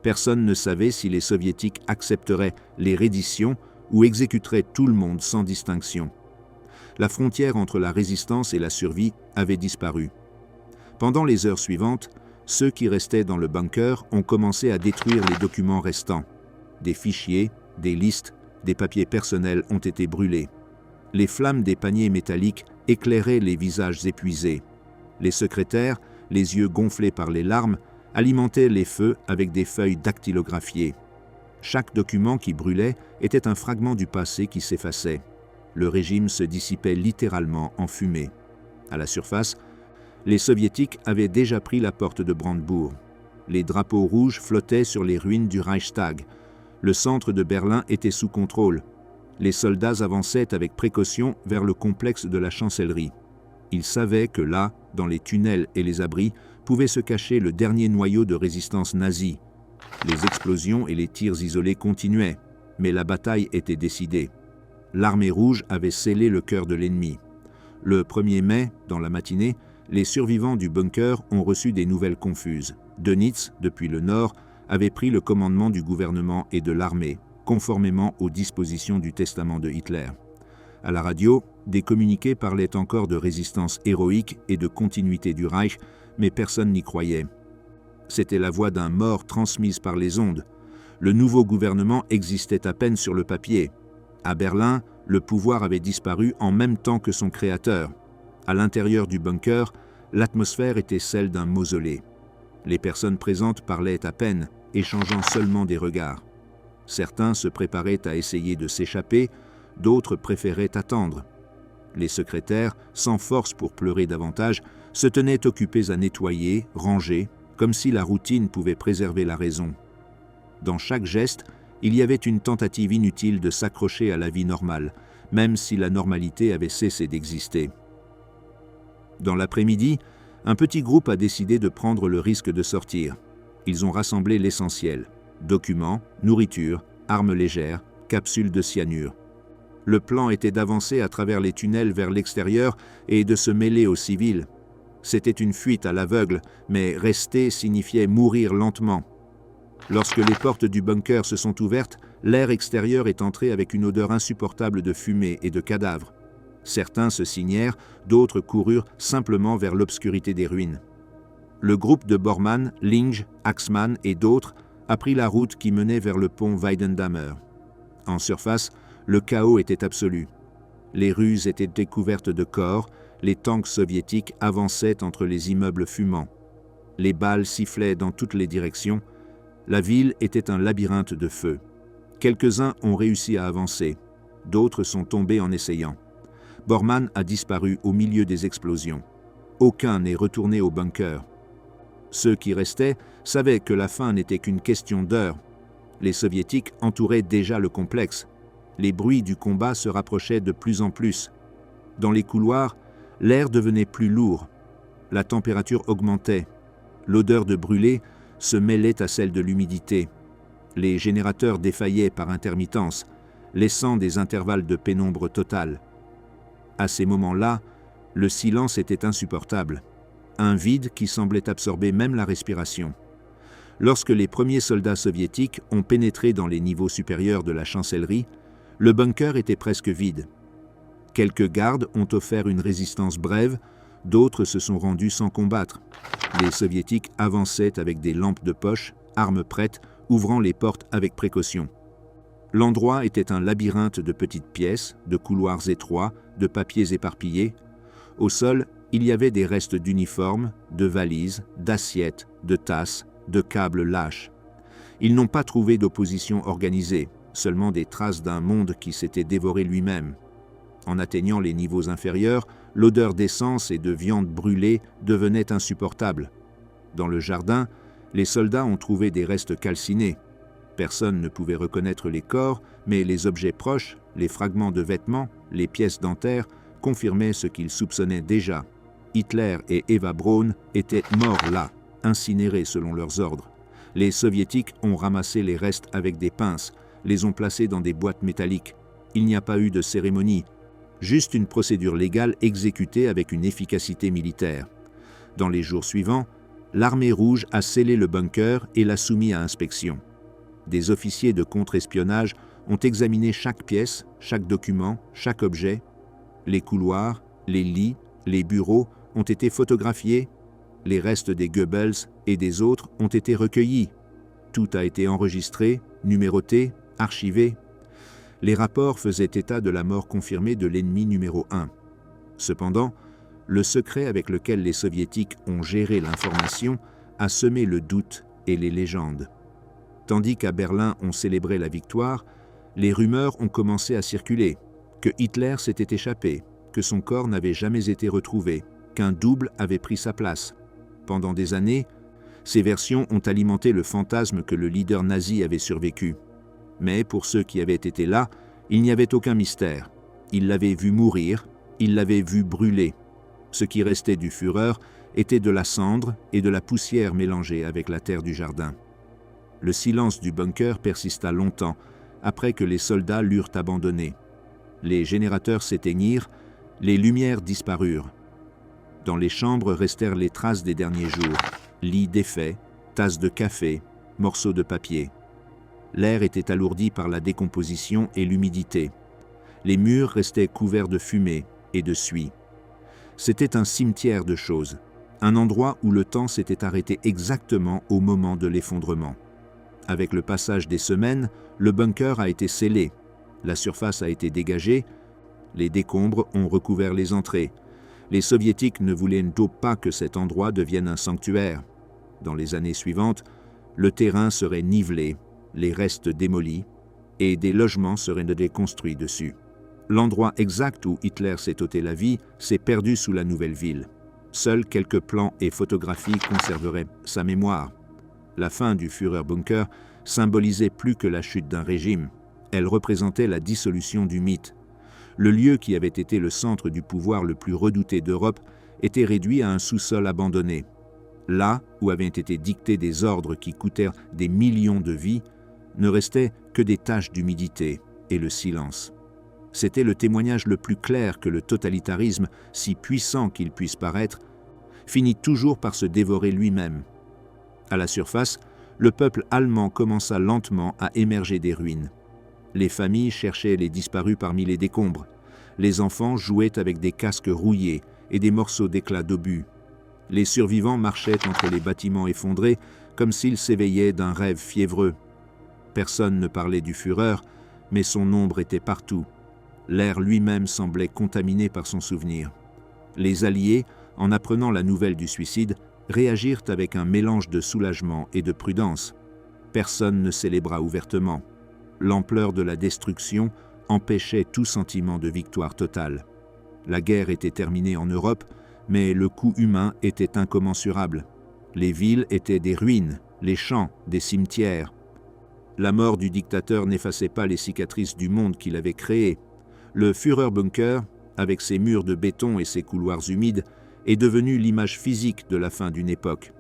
Personne ne savait si les soviétiques accepteraient les redditions ou exécuteraient tout le monde sans distinction. La frontière entre la résistance et la survie avait disparu. Pendant les heures suivantes, ceux qui restaient dans le bunker ont commencé à détruire les documents restants. Des fichiers, des listes, des papiers personnels ont été brûlés. Les flammes des paniers métalliques éclairaient les visages épuisés. Les secrétaires, les yeux gonflés par les larmes, alimentaient les feux avec des feuilles dactylographiées. Chaque document qui brûlait était un fragment du passé qui s'effaçait. Le régime se dissipait littéralement en fumée. À la surface, les soviétiques avaient déjà pris la porte de Brandebourg. Les drapeaux rouges flottaient sur les ruines du Reichstag. Le centre de Berlin était sous contrôle. Les soldats avançaient avec précaution vers le complexe de la chancellerie. Ils savaient que là, dans les tunnels et les abris, pouvait se cacher le dernier noyau de résistance nazie. Les explosions et les tirs isolés continuaient, mais la bataille était décidée. l'armée rouge avait scellé le cœur de l'ennemi. Le 1er mai, dans la matinée, les survivants du bunker ont reçu des nouvelles confuses. Dönitz, depuis le nord, avait pris le commandement du gouvernement et de l'armée, conformément aux dispositions du testament de Hitler. À la radio, des communiqués parlaient encore de résistance héroïque et de continuité du Reich, mais personne n'y croyait. C'était la voix d'un mort transmise par les ondes. Le nouveau gouvernement existait à peine sur le papier. À Berlin, le pouvoir avait disparu en même temps que son créateur. À l'intérieur du bunker, l'atmosphère était celle d'un mausolée. Les personnes présentes parlaient à peine, échangeant seulement des regards. Certains se préparaient à essayer de s'échapper, d'autres préféraient attendre. Les secrétaires, sans force pour pleurer davantage, se tenaient occupés à nettoyer, ranger, comme si la routine pouvait préserver la raison. Dans chaque geste, il y avait une tentative inutile de s'accrocher à la vie normale, même si la normalité avait cessé d'exister. Dans l'après-midi, un petit groupe a décidé de prendre le risque de sortir. Ils ont rassemblé l'essentiel: documents, nourriture, armes légères, capsules de cyanure. Le plan était d'avancer à travers les tunnels vers l'extérieur et de se mêler aux civils. C'était une fuite à l'aveugle, mais rester signifiait mourir lentement. Lorsque les portes du bunker se sont ouvertes, l'air extérieur est entré avec une odeur insupportable de fumée et de cadavres. Certains se signèrent, d'autres coururent simplement vers l'obscurité des ruines. Le groupe de Bormann, Linge, Axmann et d'autres a pris la route qui menait vers le pont Weidendammer. En surface, le chaos était absolu. Les rues étaient découvertes de corps, les tanks soviétiques avançaient entre les immeubles fumants. Les balles sifflaient dans toutes les directions. La ville était un labyrinthe de feu. Quelques-uns ont réussi à avancer, d'autres sont tombés en essayant. Bormann a disparu au milieu des explosions. Aucun n'est retourné au bunker. Ceux qui restaient savaient que la fin n'était qu'une question d'heures. Les soviétiques entouraient déjà le complexe. Les bruits du combat se rapprochaient de plus en plus. Dans les couloirs, l'air devenait plus lourd. La température augmentait. L'odeur de brûlé se mêlait à celle de l'humidité. Les générateurs défaillaient par intermittence, laissant des intervalles de pénombre totale. À ces moments-là, le silence était insupportable. Un vide qui semblait absorber même la respiration. Lorsque les premiers soldats soviétiques ont pénétré dans les niveaux supérieurs de la chancellerie, le bunker était presque vide. Quelques gardes ont offert une résistance brève, d'autres se sont rendus sans combattre. Les soviétiques avançaient avec des lampes de poche, armes prêtes, ouvrant les portes avec précaution. L'endroit était un labyrinthe de petites pièces, de couloirs étroits, de papiers éparpillés. Au sol, il y avait des restes d'uniformes, de valises, d'assiettes, de tasses, de câbles lâches. Ils n'ont pas trouvé d'opposition organisée, seulement des traces d'un monde qui s'était dévoré lui-même. En atteignant les niveaux inférieurs, l'odeur d'essence et de viande brûlée devenait insupportable. Dans le jardin, les soldats ont trouvé des restes calcinés. Personne ne pouvait reconnaître les corps, mais les objets proches, les fragments de vêtements, les pièces dentaires, confirmaient ce qu'ils soupçonnaient déjà. Hitler et Eva Braun étaient morts là, incinérés selon leurs ordres. Les soviétiques ont ramassé les restes avec des pinces, les ont placés dans des boîtes métalliques. Il n'y a pas eu de cérémonie, juste une procédure légale exécutée avec une efficacité militaire. Dans les jours suivants, l'armée rouge a scellé le bunker et l'a soumis à inspection. Des officiers de contre-espionnage ont examiné chaque pièce, chaque document, chaque objet. Les couloirs, les lits, les bureaux ont été photographiés. Les restes des Goebbels et des autres ont été recueillis. Tout a été enregistré, numéroté, archivé. Les rapports faisaient état de la mort confirmée de l'ennemi numéro 1. Cependant, le secret avec lequel les soviétiques ont géré l'information a semé le doute et les légendes. Tandis qu'à Berlin on célébrait la victoire, les rumeurs ont commencé à circuler, que Hitler s'était échappé, que son corps n'avait jamais été retrouvé, qu'un double avait pris sa place. Pendant des années, ces versions ont alimenté le fantasme que le leader nazi avait survécu. Mais pour ceux qui avaient été là, il n'y avait aucun mystère. Ils l'avaient vu mourir, ils l'avaient vu brûler. Ce qui restait du Führer était de la cendre et de la poussière mélangée avec la terre du jardin. Le silence du bunker persista longtemps, après que les soldats l'eurent abandonné. Les générateurs s'éteignirent, les lumières disparurent. Dans les chambres restèrent les traces des derniers jours, lits défaits, tasses de café, morceaux de papier. L'air était alourdi par la décomposition et l'humidité. Les murs restaient couverts de fumée et de suie. C'était un cimetière de choses, un endroit où le temps s'était arrêté exactement au moment de l'effondrement. Avec le passage des semaines, le bunker a été scellé, la surface a été dégagée, les décombres ont recouvert les entrées. Les Soviétiques ne voulaient donc pas que cet endroit devienne un sanctuaire. Dans les années suivantes, le terrain serait nivelé, les restes démolis, et des logements seraient déconstruits dessus. L'endroit exact où Hitler s'est ôté la vie s'est perdu sous la nouvelle ville. Seuls quelques plans et photographies conserveraient sa mémoire. La fin du Führerbunker symbolisait plus que la chute d'un régime. Elle représentait la dissolution du mythe. Le lieu qui avait été le centre du pouvoir le plus redouté d'Europe était réduit à un sous-sol abandonné. Là où avaient été dictés des ordres qui coûtèrent des millions de vies, ne restaient que des taches d'humidité et le silence. C'était le témoignage le plus clair que le totalitarisme, si puissant qu'il puisse paraître, finit toujours par se dévorer lui-même. À la surface, le peuple allemand commença lentement à émerger des ruines. Les familles cherchaient les disparus parmi les décombres. Les enfants jouaient avec des casques rouillés et des morceaux d'éclats d'obus. Les survivants marchaient entre les bâtiments effondrés comme s'ils s'éveillaient d'un rêve fiévreux. Personne ne parlait du Führer, mais son ombre était partout. L'air lui-même semblait contaminé par son souvenir. Les Alliés, en apprenant la nouvelle du suicide, réagirent avec un mélange de soulagement et de prudence. Personne ne célébra ouvertement. L'ampleur de la destruction empêchait tout sentiment de victoire totale. La guerre était terminée en Europe, mais le coût humain était incommensurable. Les villes étaient des ruines, les champs, des cimetières. La mort du dictateur n'effaçait pas les cicatrices du monde qu'il avait créé. Le Führerbunker, avec ses murs de béton et ses couloirs humides, est devenu l'image physique de la fin d'une époque.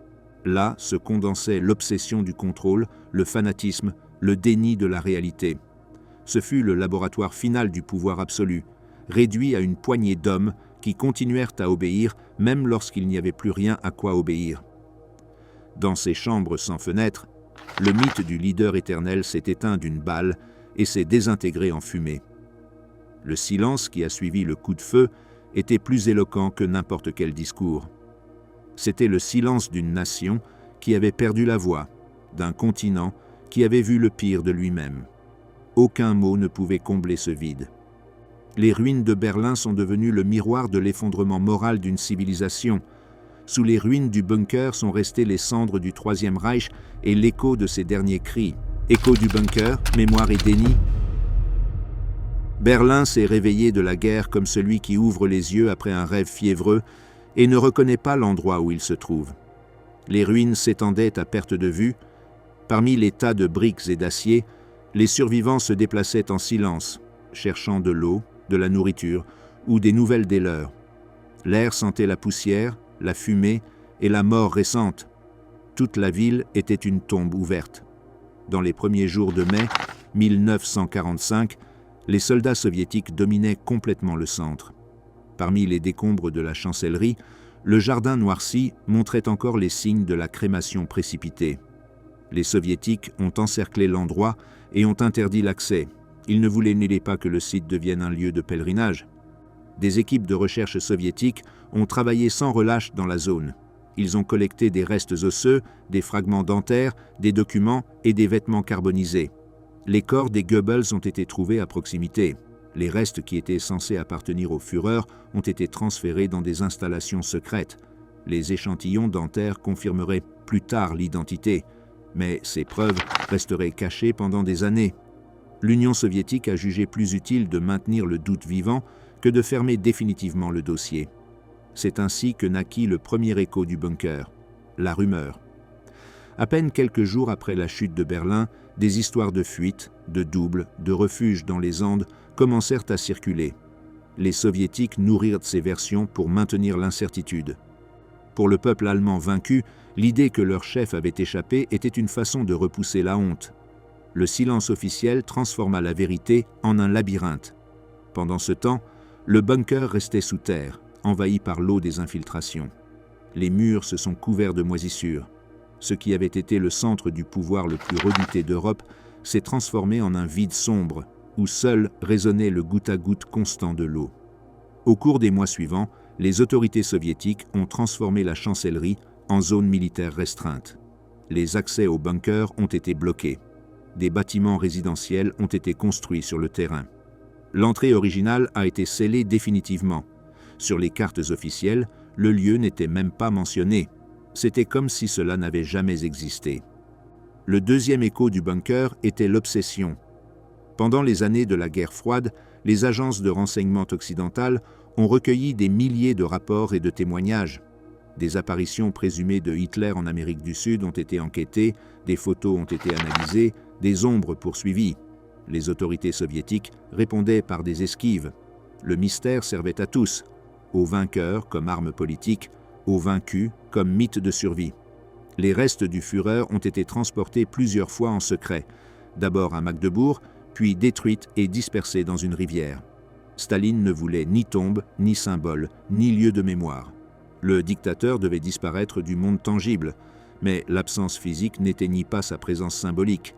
Là se condensait l'obsession du contrôle, le fanatisme, le déni de la réalité. Ce fut le laboratoire final du pouvoir absolu, réduit à une poignée d'hommes qui continuèrent à obéir même lorsqu'il n'y avait plus rien à quoi obéir. Dans ces chambres sans fenêtres, le mythe du leader éternel s'est éteint d'une balle et s'est désintégré en fumée. Le silence qui a suivi le coup de feu était plus éloquent que n'importe quel discours. C'était le silence d'une nation qui avait perdu la voix, d'un continent qui avait vu le pire de lui-même. Aucun mot ne pouvait combler ce vide. Les ruines de Berlin sont devenues le miroir de l'effondrement moral d'une civilisation. Sous les ruines du bunker sont restées les cendres du Troisième Reich et l'écho de ses derniers cris. Écho du bunker, mémoire et déni. Berlin s'est réveillé de la guerre comme celui qui ouvre les yeux après un rêve fiévreux et ne reconnaît pas l'endroit où il se trouve. Les ruines s'étendaient à perte de vue. Parmi les tas de briques et d'acier, les survivants se déplaçaient en silence, cherchant de l'eau, de la nourriture ou des nouvelles des leurs. L'air sentait la poussière, la fumée et la mort récente. Toute la ville était une tombe ouverte. Dans les premiers jours de mai 1945, les soldats soviétiques dominaient complètement le centre. Parmi les décombres de la chancellerie, le jardin noirci montrait encore les signes de la crémation précipitée. Les soviétiques ont encerclé l'endroit et ont interdit l'accès. Ils ne voulaient pas que le site devienne un lieu de pèlerinage. Des équipes de recherche soviétiques ont travaillé sans relâche dans la zone. Ils ont collecté des restes osseux, des fragments dentaires, des documents et des vêtements carbonisés. Les corps des Goebbels ont été trouvés à proximité. Les restes qui étaient censés appartenir au Führer ont été transférés dans des installations secrètes. Les échantillons dentaires confirmeraient plus tard l'identité, mais ces preuves resteraient cachées pendant des années. L'Union soviétique a jugé plus utile de maintenir le doute vivant que de fermer définitivement le dossier. C'est ainsi que naquit le premier écho du bunker, la rumeur. À peine quelques jours après la chute de Berlin, des histoires de fuite, de doubles, de refuges dans les Andes commencèrent à circuler. Les Soviétiques nourrirent ces versions pour maintenir l'incertitude. Pour le peuple allemand vaincu, l'idée que leur chef avait échappé était une façon de repousser la honte. Le silence officiel transforma la vérité en un labyrinthe. Pendant ce temps, le bunker restait sous terre, envahi par l'eau des infiltrations. Les murs se sont couverts de moisissures. Ce qui avait été le centre du pouvoir le plus redouté d'Europe s'est transformé en un vide sombre, où seul résonnait le goutte-à-goutte constant de l'eau. Au cours des mois suivants, les autorités soviétiques ont transformé la chancellerie en zone militaire restreinte. Les accès aux bunkers ont été bloqués. Des bâtiments résidentiels ont été construits sur le terrain. L'entrée originale a été scellée définitivement. Sur les cartes officielles, le lieu n'était même pas mentionné. C'était comme si cela n'avait jamais existé. Le deuxième écho du bunker était l'obsession. Pendant les années de la guerre froide, les agences de renseignement occidentales ont recueilli des milliers de rapports et de témoignages. Des apparitions présumées de Hitler en Amérique du Sud ont été enquêtées, des photos ont été analysées, des ombres poursuivies. Les autorités soviétiques répondaient par des esquives. Le mystère servait à tous, aux vainqueurs comme arme politique, aux vaincus comme mythe de survie. Les restes du Führer ont été transportés plusieurs fois en secret, d'abord à Magdebourg, puis détruites et dispersées dans une rivière. Staline ne voulait ni tombe, ni symbole, ni lieu de mémoire. Le dictateur devait disparaître du monde tangible, mais l'absence physique n'éteignit pas sa présence symbolique.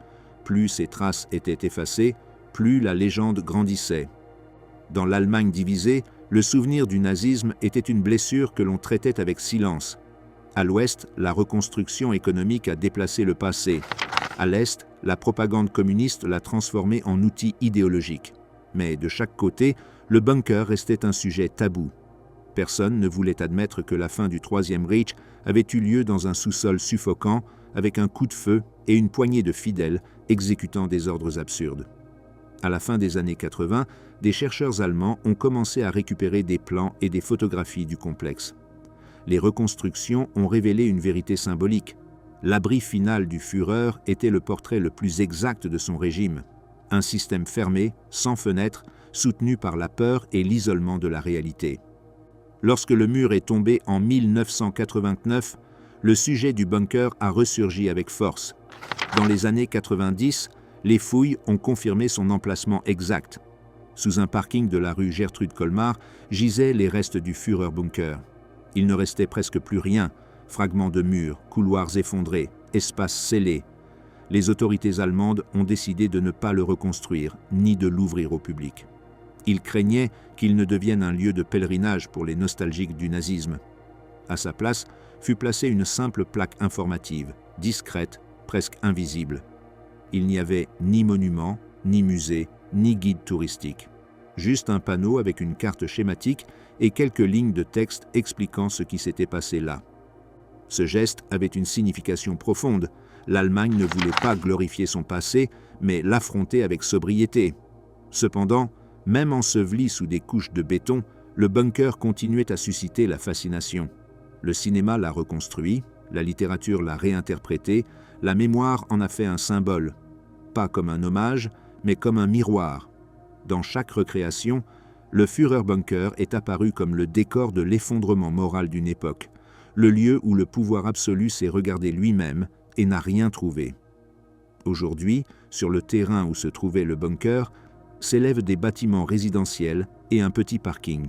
Plus ses traces étaient effacées, plus la légende grandissait. Dans l'Allemagne divisée, le souvenir du nazisme était une blessure que l'on traitait avec silence. À l'ouest, la reconstruction économique a déplacé le passé. À l'est, la propagande communiste l'a transformé en outil idéologique. Mais de chaque côté, le bunker restait un sujet tabou. Personne ne voulait admettre que la fin du Troisième Reich avait eu lieu dans un sous-sol suffocant, avec un coup de feu et une poignée de fidèles exécutant des ordres absurdes. À la fin des années 80, des chercheurs allemands ont commencé à récupérer des plans et des photographies du complexe. Les reconstructions ont révélé une vérité symbolique. L'abri final du Führer était le portrait le plus exact de son régime. Un système fermé, sans fenêtres, soutenu par la peur et l'isolement de la réalité. Lorsque le mur est tombé en 1989, le sujet du bunker a ressurgi avec force. Dans les années 90, les fouilles ont confirmé son emplacement exact. Sous un parking de la rue Gertrude Colmar gisaient les restes du Führerbunker. Il ne restait presque plus rien, fragments de murs, couloirs effondrés, espaces scellés. Les autorités allemandes ont décidé de ne pas le reconstruire, ni de l'ouvrir au public. Ils craignaient qu'il ne devienne un lieu de pèlerinage pour les nostalgiques du nazisme. À sa place fut placée une simple plaque informative, discrète, presque invisible. Il n'y avait ni monument, ni musée, ni guide touristique. Juste un panneau avec une carte schématique et quelques lignes de texte expliquant ce qui s'était passé là. Ce geste avait une signification profonde. L'Allemagne ne voulait pas glorifier son passé, mais l'affronter avec sobriété. Cependant, même enseveli sous des couches de béton, le bunker continuait à susciter la fascination. Le cinéma l'a reconstruit, la littérature l'a réinterprété, la mémoire en a fait un symbole. Pas comme un hommage, mais comme un miroir. Dans chaque recréation, le Führerbunker est apparu comme le décor de l'effondrement moral d'une époque, le lieu où le pouvoir absolu s'est regardé lui-même et n'a rien trouvé. Aujourd'hui, sur le terrain où se trouvait le bunker, s'élèvent des bâtiments résidentiels et un petit parking.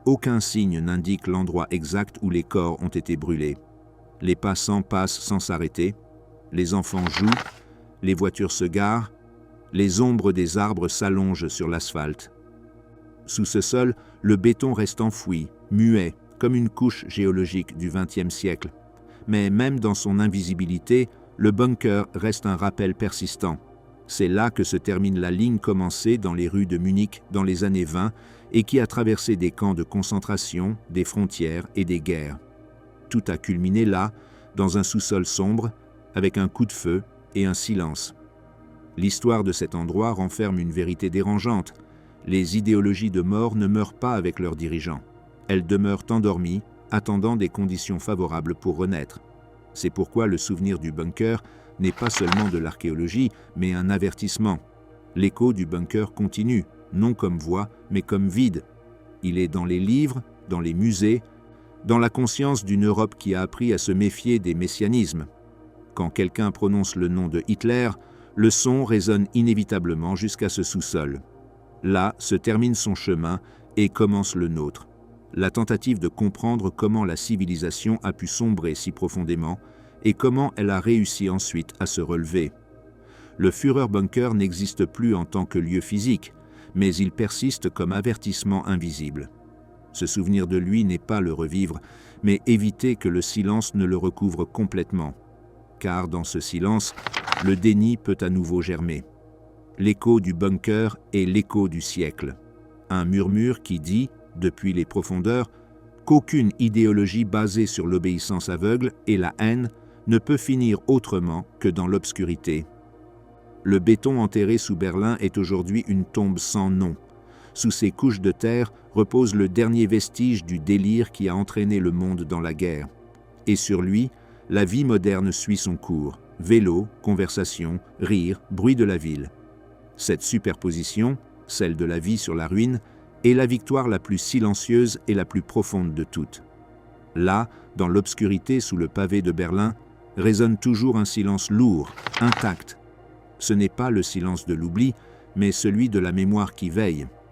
Aucun signe n'indique l'endroit exact où les corps ont été brûlés. Les passants passent sans s'arrêter, les enfants jouent, les voitures se garent, les ombres des arbres s'allongent sur l'asphalte. Sous ce sol, le béton reste enfoui, muet, comme une couche géologique du XXe siècle. Mais même dans son invisibilité, le bunker reste un rappel persistant. C'est là que se termine la ligne commencée dans les rues de Munich dans les années 20 et qui a traversé des camps de concentration, des frontières et des guerres. Tout a culminé là, dans un sous-sol sombre, avec un coup de feu et un silence. L'histoire de cet endroit renferme une vérité dérangeante. Les idéologies de mort ne meurent pas avec leurs dirigeants. Elles demeurent endormies, attendant des conditions favorables pour renaître. C'est pourquoi le souvenir du bunker n'est pas seulement de l'archéologie, mais un avertissement. L'écho du bunker continue, non comme voix, mais comme vide. Il est dans les livres, dans les musées, dans la conscience d'une Europe qui a appris à se méfier des messianismes. Quand quelqu'un prononce le nom de Hitler, le son résonne inévitablement jusqu'à ce sous-sol. Là se termine son chemin et commence le nôtre. La tentative de comprendre comment la civilisation a pu sombrer si profondément et comment elle a réussi ensuite à se relever. Le Führerbunker n'existe plus en tant que lieu physique, mais il persiste comme avertissement invisible. Se souvenir de lui n'est pas le revivre, mais éviter que le silence ne le recouvre complètement. Car dans ce silence, le déni peut à nouveau germer. L'écho du bunker est l'écho du siècle. Un murmure qui dit, depuis les profondeurs, qu'aucune idéologie basée sur l'obéissance aveugle et la haine ne peut finir autrement que dans l'obscurité. Le béton enterré sous Berlin est aujourd'hui une tombe sans nom. Sous ces couches de terre repose le dernier vestige du délire qui a entraîné le monde dans la guerre. Et sur lui, la vie moderne suit son cours. Vélo, conversation, rire, bruit de la ville. Cette superposition, celle de la vie sur la ruine, est la victoire la plus silencieuse et la plus profonde de toutes. Là, dans l'obscurité sous le pavé de Berlin, résonne toujours un silence lourd, intact. Ce n'est pas le silence de l'oubli, mais celui de la mémoire qui veille.